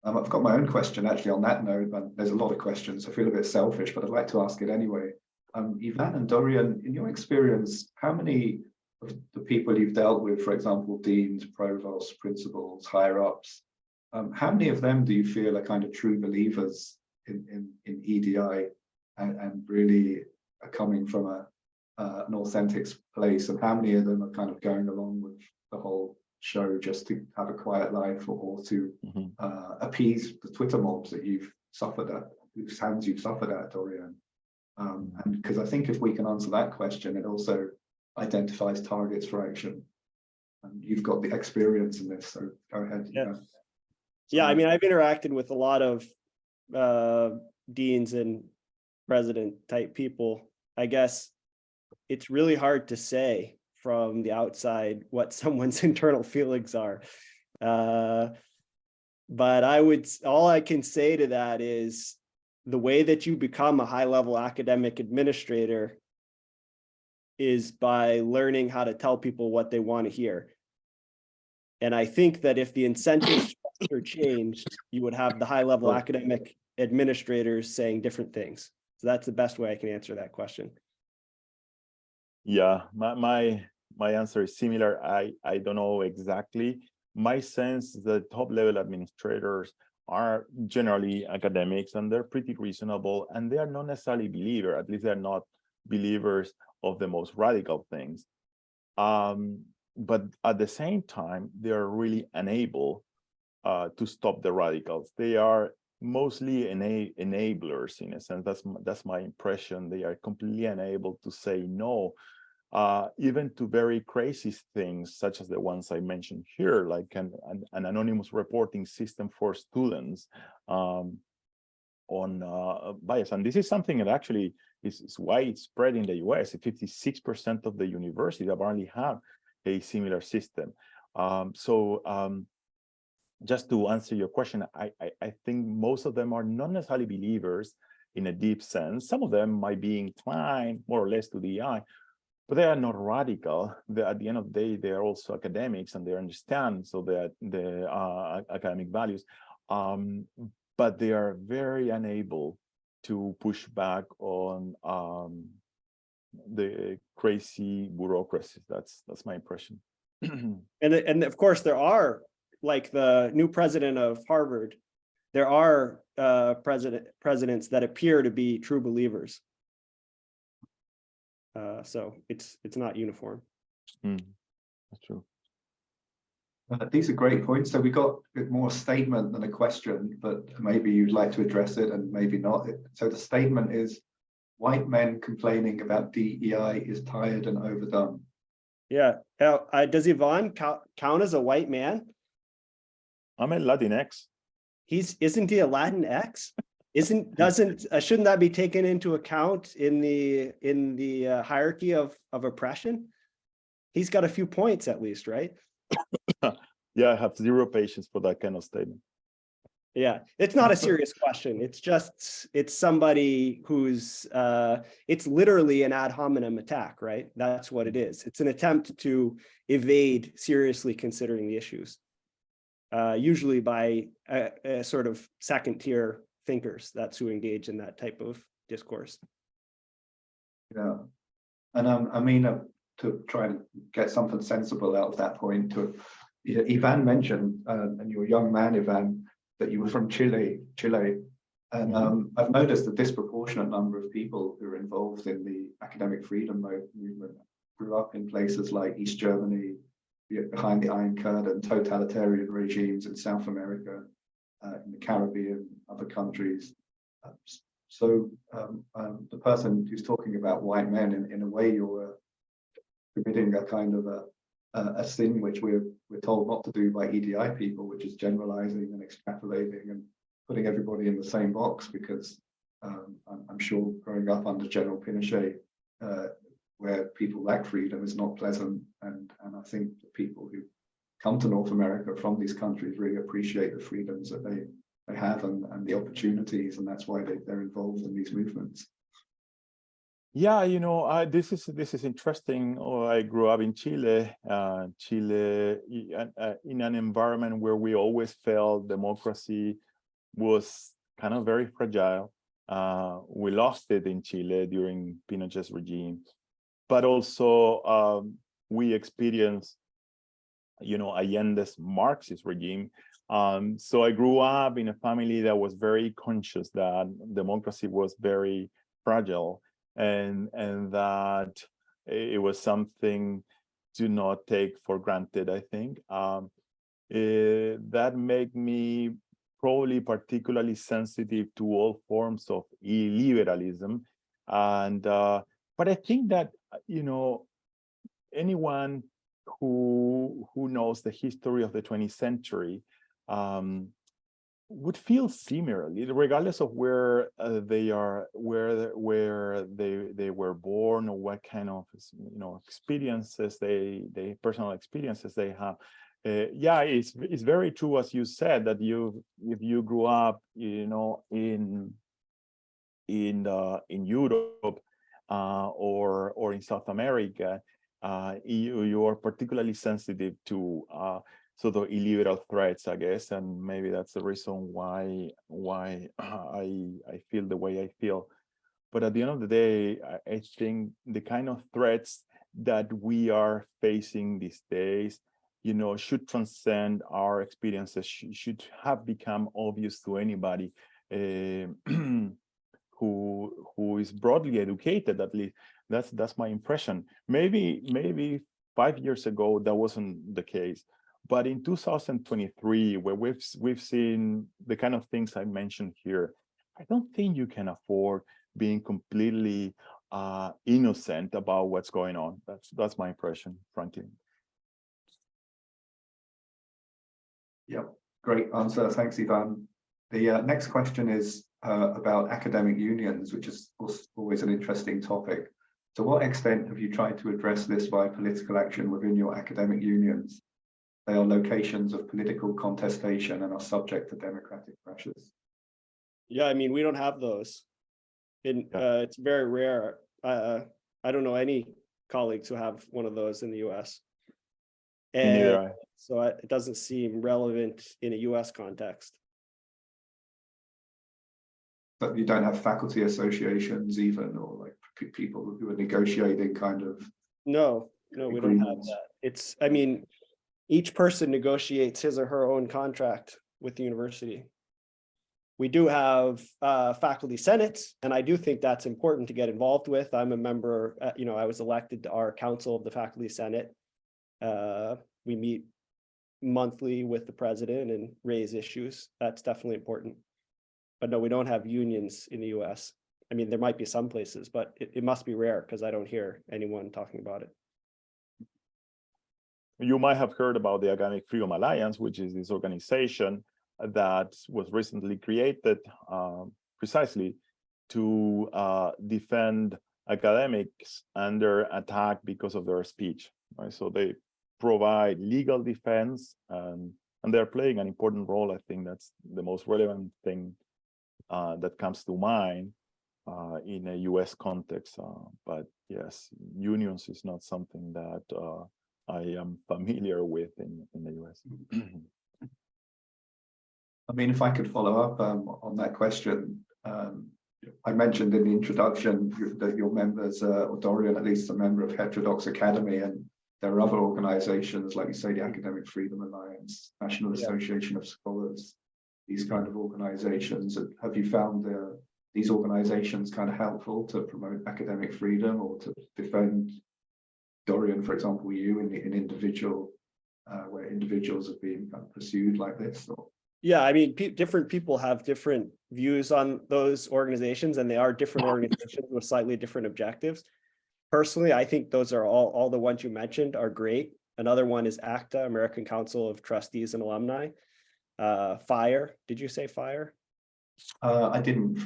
I've got my own question actually on that note, but there's a lot of questions. I feel a bit selfish, but I'd like to ask it anyway. Ivan and Dorian, in your experience, how many of the people you've dealt with, for example, deans, provosts, principals, higher ups, how many of them do you feel are kind of true believers in EDI and really are coming from an authentic place, and how many of them are kind of going along with the whole show just to have a quiet life or to appease the Twitter mobs that you've suffered at, whose hands you've suffered at, Dorian? And because I think if we can answer that question, it also identifies targets for action. And you've got the experience in this, so go ahead. Yeah, I mean, I've interacted with a lot of deans and president type people. I guess it's really hard to say from the outside what someone's internal feelings are. But all I can say to that is the way that you become a high-level academic administrator is by learning how to tell people what they want to hear. And I think that if the incentive structure changed, you would have the high-level academic administrators saying different things. So that's the best way I can answer that question. Yeah, my answer is similar. I don't know exactly. My sense is that top-level administrators are generally academics, and they're pretty reasonable, and they are not necessarily believers. At least they're not believers of the most radical things. But at the same time, they are really unable to stop the radicals. They are mostly enablers in a sense. That's my impression. They are completely unable to say no, even to very crazy things such as the ones I mentioned here, like an anonymous reporting system for students on bias. And this is something that actually is widespread in the US. 56% of the universities apparently have a similar system. Just to answer your question, I think most of them are not necessarily believers in a deep sense. Some of them might be inclined more or less to DEI, but they are not radical. At the end of the day, they are also academics, and they understand the academic values, but they are very unable to push back on the crazy bureaucracy. That's my impression. And of course, there are, like the new president of Harvard, there are presidents that appear to be true believers. So it's not uniform. That's true. These are great points. So we got a bit more statement than a question, but maybe you'd like to address it and maybe not. So the statement is, white men complaining about DEI is tired and overdone. Yeah. Does Ivan count as a white man? I'm a Latinx. Isn't he a Latinx? Shouldn't that be taken into account in the hierarchy of oppression? He's got a few points at least, right? Yeah, I have zero patience for that kind of statement. Yeah, it's not a serious question. It's somebody who's it's literally an ad hominem attack, right? That's what it is. It's an attempt to evade seriously considering the issues, usually by a sort of second tier thinkers. That's who engage in that type of discourse. Yeah, and I mean, to try and get something sensible out of that point, Ivan mentioned, and you're a young man, Ivan, that you were from Chile, and I've noticed a disproportionate number of people who are involved in the academic freedom movement grew up in places like East Germany, behind the Iron Curtain, totalitarian regimes in South America, in the Caribbean, other countries. So the person who's talking about white men, in a way, you're committing a kind of a sin which we're told not to do by EDI people, which is generalizing and extrapolating and putting everybody in the same box, because I'm sure growing up under General Pinochet, where people lack freedom, is not pleasant, and I think the people who come to North America from these countries really appreciate the freedoms that they have and the opportunities, and that's why they're involved in these movements. Yeah, this is interesting. I grew up in Chile, in an environment where we always felt democracy was kind of very fragile. We lost it in Chile during Pinochet's regime, but also we experienced, Allende's Marxist regime So I grew up in a family that was very conscious that democracy was very fragile, and that it was something to not take for granted, I think. That made me probably particularly sensitive to all forms of illiberalism. And but I think that, you know, anyone who knows the history of the 20th century would feel similarly, regardless of where they are, where they were born, or what kind of, you know, experiences they personal experiences they have. Yeah, it's very true, as you said, that if you grew up, you know, in Europe or in South America, you are particularly sensitive to sort of illiberal threats, I guess, and maybe that's the reason why I feel the way I feel. But at the end of the day, I think the kind of threats that we are facing these days, you know, should transcend our experiences, should have become obvious to anybody who is broadly educated. At least that's my impression. Maybe 5 years ago that wasn't the case, but in 2023, where we've seen the kind of things I mentioned here, I don't think you can afford being completely innocent about what's going on. That's my impression, frankly. Yeah, great answer. Thanks, Ivan. The next question is about academic unions, which is always an interesting topic. To what extent have you tried to address this by political action within your academic unions? They are locations of political contestation and are subject to democratic pressures. Yeah, I mean, we don't have those. It's very rare. I don't know any colleagues who have one of those in the US. And so it doesn't seem relevant in a US context. But you don't have faculty associations even, or like people who are negotiating kind of... No, we don't have that. It's, I mean, each person negotiates his or her own contract with the university. We do have faculty senates, and I do think that's important to get involved with. I'm a member, you know, I was elected to our council of the faculty senate. We meet monthly with the president and raise issues. That's definitely important. But no, we don't have unions in the US. I mean, there might be some places, but it must be rare because I don't hear anyone talking about it. You might have heard about the Academic Freedom Alliance, which is this organization that was recently created precisely to defend academics under attack because of their speech. Right? So they provide legal defense, and they're playing an important role. I think that's the most relevant thing that comes to mind in a US context. But yes, unions is not something that I am familiar with in the US. I mean, if I could follow up on that question, I mentioned in the introduction that your members, or Dorian at least, a member of HxCanada Academy, and there are other organizations, like you say, the Academic Freedom Alliance, National Association of Scholars, these kind of organizations. Have you found these organizations kind of helpful to promote academic freedom or to defend, Dorian, for example, you in individual, where individuals are being kind of pursued like this? Or? Yeah, I mean, different people have different views on those organizations, and they are different organizations with slightly different objectives. Personally, I think those are all the ones you mentioned are great. Another one is ACTA, American Council of Trustees and Alumni. FIRE, did you say FIRE? I didn't.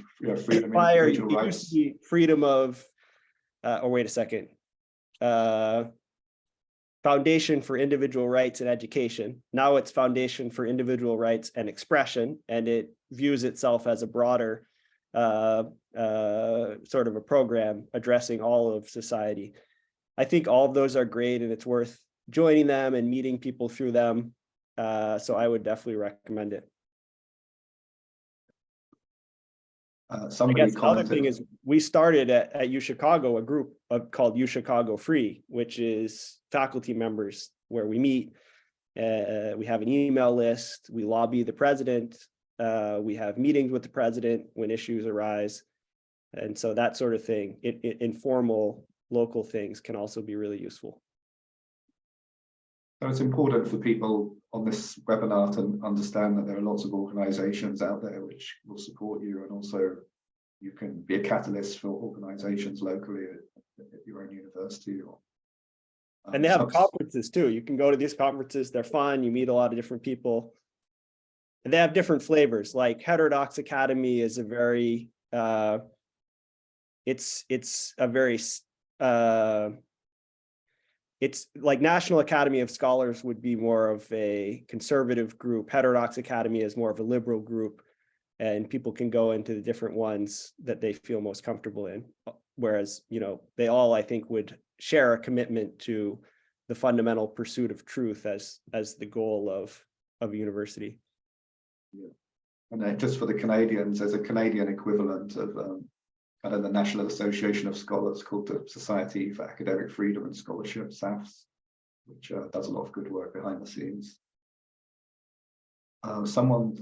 Freedom, FIRE individual rights. Used to be freedom of, or wait a second. Foundation for Individual Rights and Education. Now it's Foundation for Individual Rights and Expression, and it views itself as a broader sort of a program addressing all of society. I think all of those are great, and it's worth joining them and meeting people through them. So I would definitely recommend it. Another thing is we started at HxCanada a group called HxCanada Free, which is faculty members where we meet We have an email list. We lobby the president. We have meetings with the president when issues arise. And so that sort of thing, informal local things can also be really useful. So it's important for people on this webinar to understand that there are lots of organizations out there which will support you, and also you can be a catalyst for organizations locally at your own university. Or, and they have conferences too. You can go to these conferences, they're fun, you meet a lot of different people. And they have different flavors, like HxCanada Academy is a very, it's like National Academy of Scholars would be more of a conservative group. HxCanada Academy is more of a liberal group, and people can go into the different ones that they feel most comfortable in. Whereas, you know, they all, I think, would share a commitment to the fundamental pursuit of truth as the goal of a university. Yeah. And then just for the Canadians, there's a Canadian equivalent of kind of the National Association of Scholars called the Society for Academic Freedom and Scholarship, SAFS, which does a lot of good work behind the scenes. Someone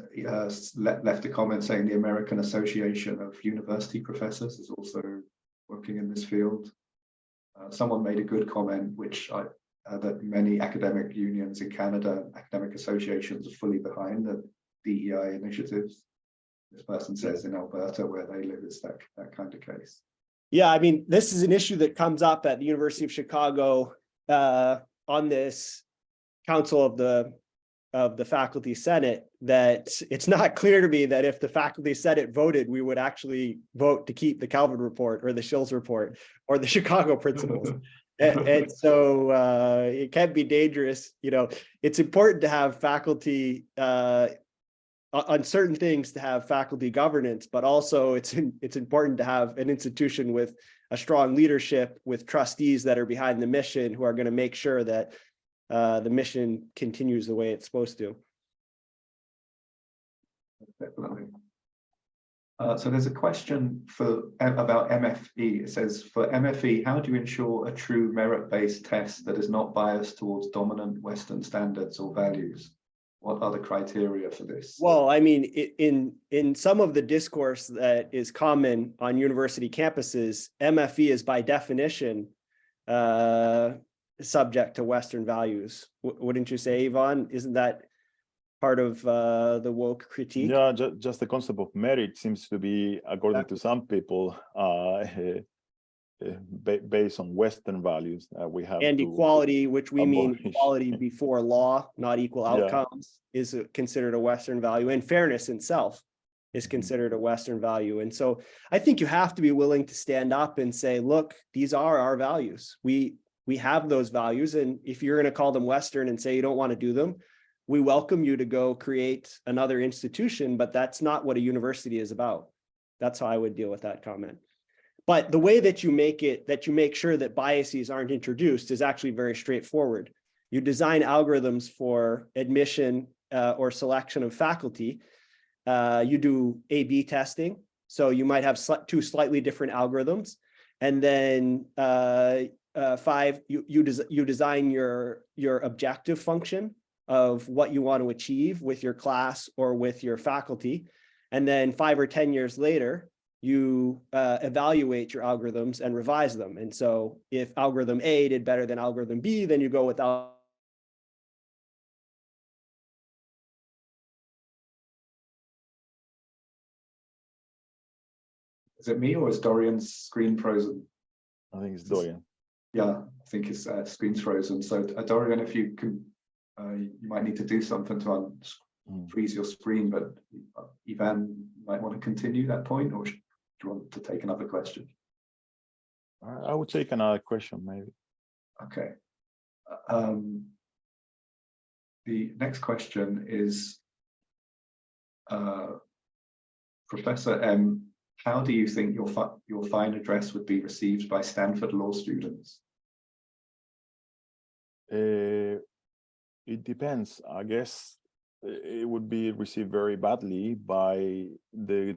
left a comment saying the American Association of University Professors is also working in this field. Someone made a good comment, which that many academic unions in Canada, academic associations are fully behind the DEI initiatives. This person says in Alberta, where they live, it's that kind of case. Yeah, I mean, this is an issue that comes up at the University of Chicago on this Council of the Faculty Senate, that it's not clear to me that if the Faculty Senate voted, we would actually vote to keep the Calvin Report or the Shills Report or the Chicago Principles. And so it can be dangerous. You know, it's important to have faculty on certain things, to have faculty governance, but also it's important to have an institution with a strong leadership, with trustees that are behind the mission, who are going to make sure that the mission continues the way it's supposed to. Definitely. So there's a question about MFE. It says, for MFE, how do you ensure a true merit-based test that is not biased towards dominant Western standards or values? What are the criteria for this? Well, I mean, in some of the discourse that is common on university campuses, MFE is by definition subject to Western values. Wouldn't you say, Yvonne? Isn't that part of the woke critique? Yeah, just the concept of merit seems to be, according to some people, based on Western values. We have and equality, which we mean abolish. equality before law, not equal outcomes, is considered a Western value, and fairness itself is considered a Western value. And so I think you have to be willing to stand up and say, look, these are our values. We have those values, and if you're going to call them Western and say you don't want to do them, we welcome you to go create another institution, but that's not what a university is about. That's how I would deal with that comment. But the way that you make sure that biases aren't introduced is actually very straightforward. You design algorithms for admission or selection of faculty. You do A/B testing. So you might have two slightly different algorithms. And then you design your objective function of what you want to achieve with your class or with your faculty. And then 5 or 10 years later, you evaluate your algorithms and revise them. And so if algorithm A did better than algorithm B, then you go with Is it me or is Dorian's screen frozen? I think it's Dorian. Yeah, I think his screen's frozen. So Dorian, if you can, you might need to do something to freeze your screen, but Ivan might want to continue that point, or do you want to take another question? I would take another question, maybe. Okay. The next question is, Professor M, how do you think your fine address would be received by Stanford law students? It depends. I guess it would be received very badly by the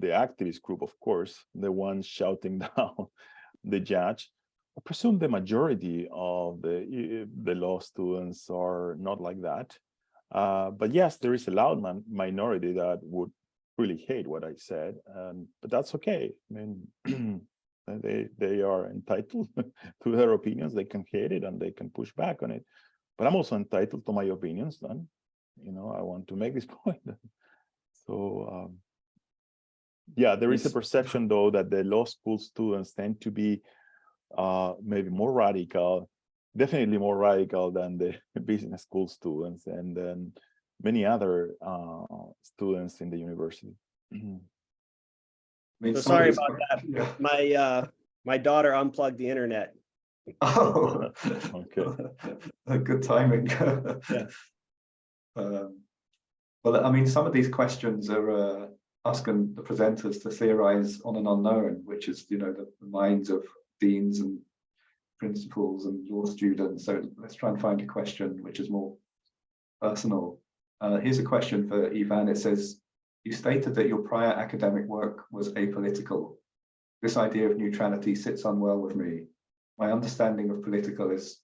activist group, of course, the ones shouting down the judge. presume the majority of the law students are not like that. But yes, there is a loud minority that would really hate what I said, but that's okay. I mean, they are entitled to their opinions. They can hate it and they can push back on it. But I'm also entitled to my opinions. And I want to make this point. So yeah, there is a perception though that the law school students tend to be maybe more radical, definitely more radical than the business school students and then many other students in the university. So sorry about that. Yeah. My daughter unplugged the internet. Oh, okay. Good timing. Yeah. Well, I mean, some of these questions are asking the presenters to theorize on an unknown, which is, the minds of deans and principals and law students. So let's try and find a question which is more personal. Here's a question for Ivan. It says, you stated that your prior academic work was apolitical. This idea of neutrality sits unwell with me. My understanding of political is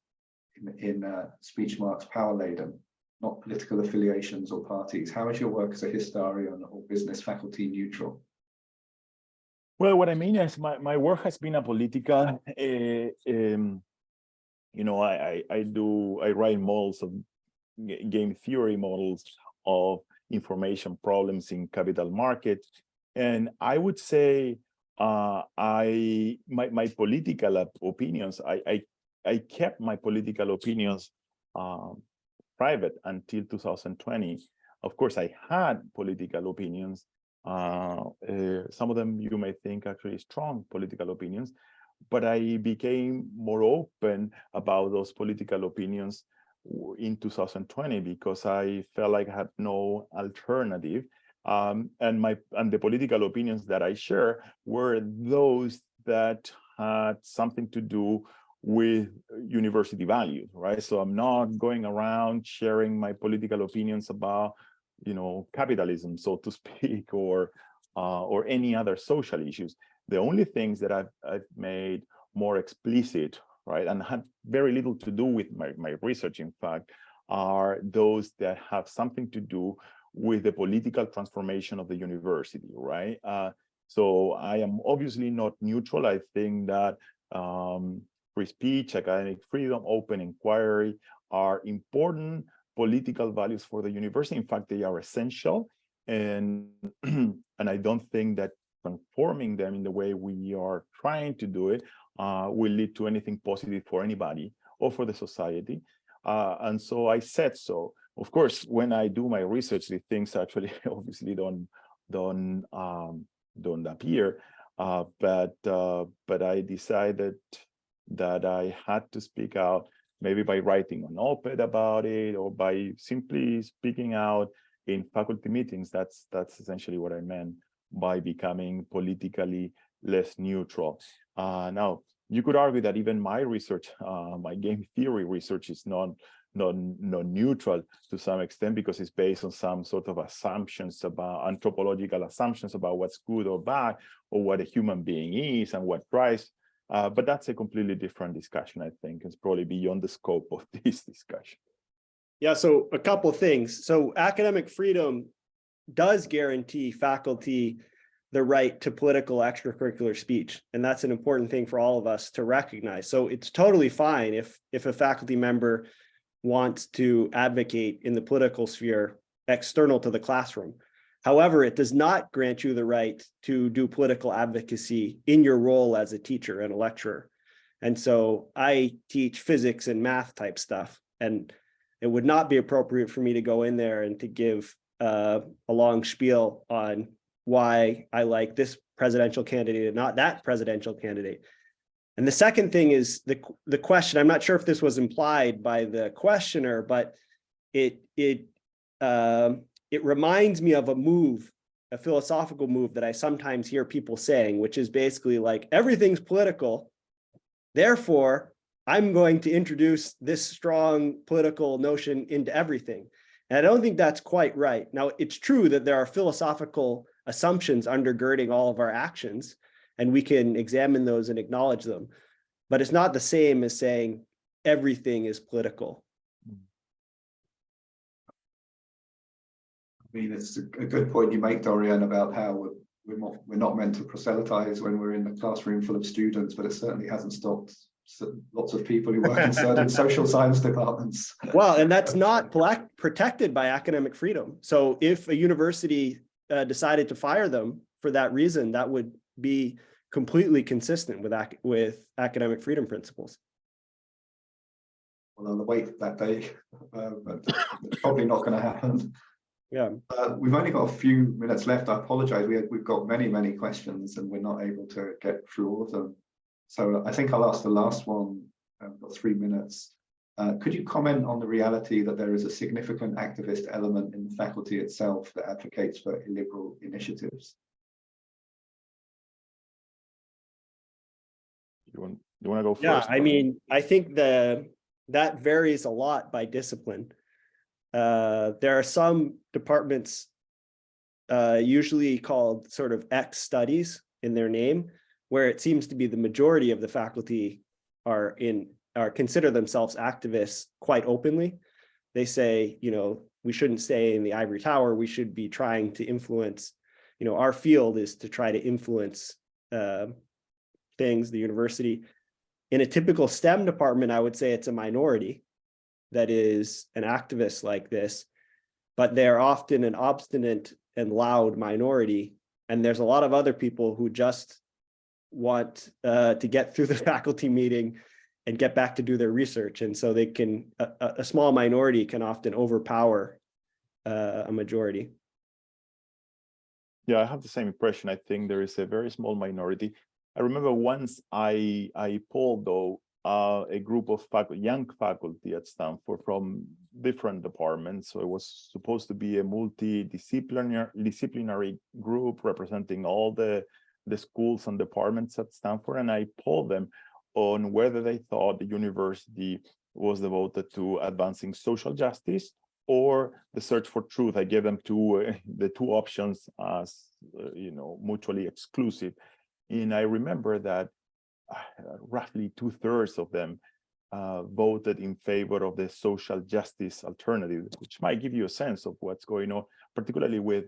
in speech marks power-laden, not political affiliations or parties. How is your work as a historian or business faculty neutral? Well, what I mean is my work has been apolitical. I write models of game theory models of information problems in capital markets. And I would say my political opinions, I kept my political opinions private until 2020. Of course, I had political opinions. Some of them you may think actually strong political opinions, but I became more open about those political opinions in 2020 because I felt like I had no alternative. And the political opinions that I share were those that had something to do with university values, right? So I'm not going around sharing my political opinions about, capitalism, so to speak, or any other social issues. The only things that I've made more explicit, right, and had very little to do with my research, in fact, are those that have something to do with the political transformation of the university, right? So I am obviously not neutral. I think that free speech, academic freedom, open inquiry are important political values for the university. In fact, they are essential. And I don't think that transforming them in the way we are trying to do it will lead to anything positive for anybody or for the society. And so I said so. Of course, when I do my research, the things actually obviously don't appear. But I decided that I had to speak out, maybe by writing an op-ed about it or by simply speaking out in faculty meetings. That's essentially what I meant by becoming politically less neutral. Now, you could argue that even my research, my game theory research, is not neutral to some extent because it's based on some sort of assumptions about anthropological assumptions about what's good or bad or what a human being is and what drives. But that's a completely different discussion, I think. It's probably beyond the scope of this discussion. Yeah, so a couple of things. So academic freedom does guarantee faculty the right to political extracurricular speech. And that's an important thing for all of us to recognize. So it's totally fine if a faculty member wants to advocate in the political sphere external to the classroom. However, it does not grant you the right to do political advocacy in your role as a teacher and a lecturer. And so I teach physics and math type stuff, and it would not be appropriate for me to go in there and to give a long spiel on why I like this presidential candidate and not that presidential candidate. And the second thing is the question. I'm not sure if this was implied by the questioner, but it reminds me of a philosophical move that I sometimes hear people saying, which is basically like, everything's political, therefore I'm going to introduce this strong political notion into everything. And I don't think that's quite right. Now, it's true that there are philosophical assumptions undergirding all of our actions, and we can examine those and acknowledge them. but it's not the same as saying everything is political. I mean, it's a good point you make, Dorian, about how we're not meant to proselytize when we're in a classroom full of students, but it certainly hasn't stopped lots of people who work in certain social science departments. Well, and that's not protected by academic freedom. So if a university decided to fire them for that reason, that would be completely consistent with academic freedom principles. Well, I'll wait that day, but it's probably not going to happen. Yeah. We've only got a few minutes left. I apologize. We've got many questions and we're not able to get through all of them. So I think I'll ask the last one. I've got 3 minutes. Could you comment on the reality that there is a significant activist element in the faculty itself that advocates for illiberal initiatives? You want to go first? Yeah, I mean, I think that varies a lot by discipline. There are some departments usually called sort of X studies in their name, where it seems to be the majority of the faculty are consider themselves activists quite openly. They say, you know, we shouldn't stay in the ivory tower. We should be trying to influence, you know, our field is to try to influence things, the university. In a typical STEM department, I would say it's a minority that is an activist like this, but they're often an obstinate and loud minority. And there's a lot of other people who just want to get through the faculty meeting and get back to do their research. And so they can, a small minority can often overpower a majority. Yeah, I have the same impression. I think there is a very small minority. I remember once I polled, though, a group of young faculty at Stanford from different departments. So it was supposed to be a multidisciplinary group representing all the schools and departments at Stanford. And I polled them on whether they thought the university was devoted to advancing social justice or the search for truth. I gave them the two options as you know, mutually exclusive. And I remember that roughly 2/3 of them voted in favor of the social justice alternative, which might give you a sense of what's going on, particularly with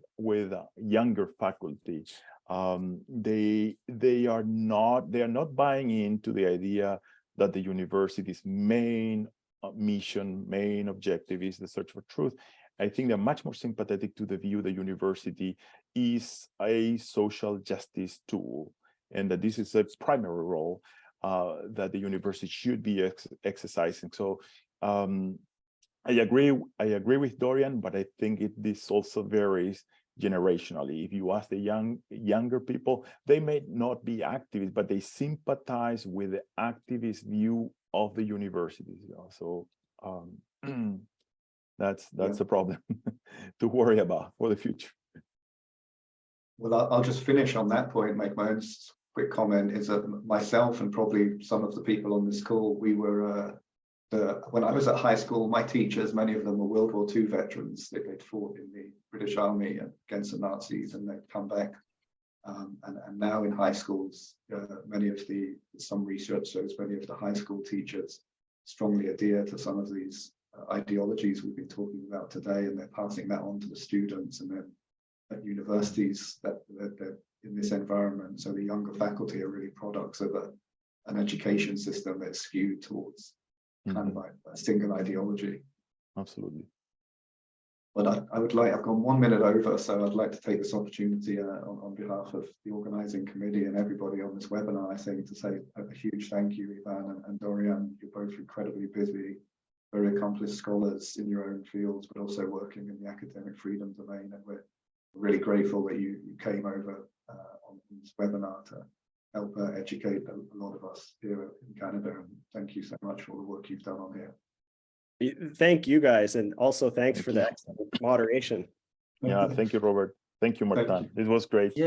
younger faculty. They are not buying into the idea that the university's main mission, main objective is the search for truth. I think they're much more sympathetic to the view the university is a social justice tool, and that this is a primary role that the university should be exercising. So I agree with Dorian, but I think this also varies generationally. If you ask the younger people, they may not be activists, but they sympathize with the activist view of the universities. You know? So that's a problem to worry about for the future. Well, I'll just finish on that point, make my own quick comment, is that myself and probably some of the people on this call, we were, when I was at high school, my teachers, many of them were World War II veterans. They'd fought in the British Army against the Nazis and they'd come back. And now in high schools, some research shows many of the high school teachers strongly adhere to some of these ideologies we've been talking about today, and they're passing that on to the students. And then at universities that they're in this environment, so the younger faculty are really products of an education system that's skewed towards kind of like a single ideology. Absolutely. But I've gone 1 minute over, so I'd like to take this opportunity on behalf of the organizing committee and everybody on this webinar, I think, to say a huge thank you, Ivan and Dorian. You're both incredibly busy, very accomplished scholars in your own fields, but also working in the academic freedom domain. And we're really grateful that you came over on this webinar to help educate a lot of us here in Canada. And thank you so much for all the work you've done on here. Thank you guys, and also thanks for the excellent moderation. Yeah, thank you, Robert. Thank you, Martin. It was great. Yes.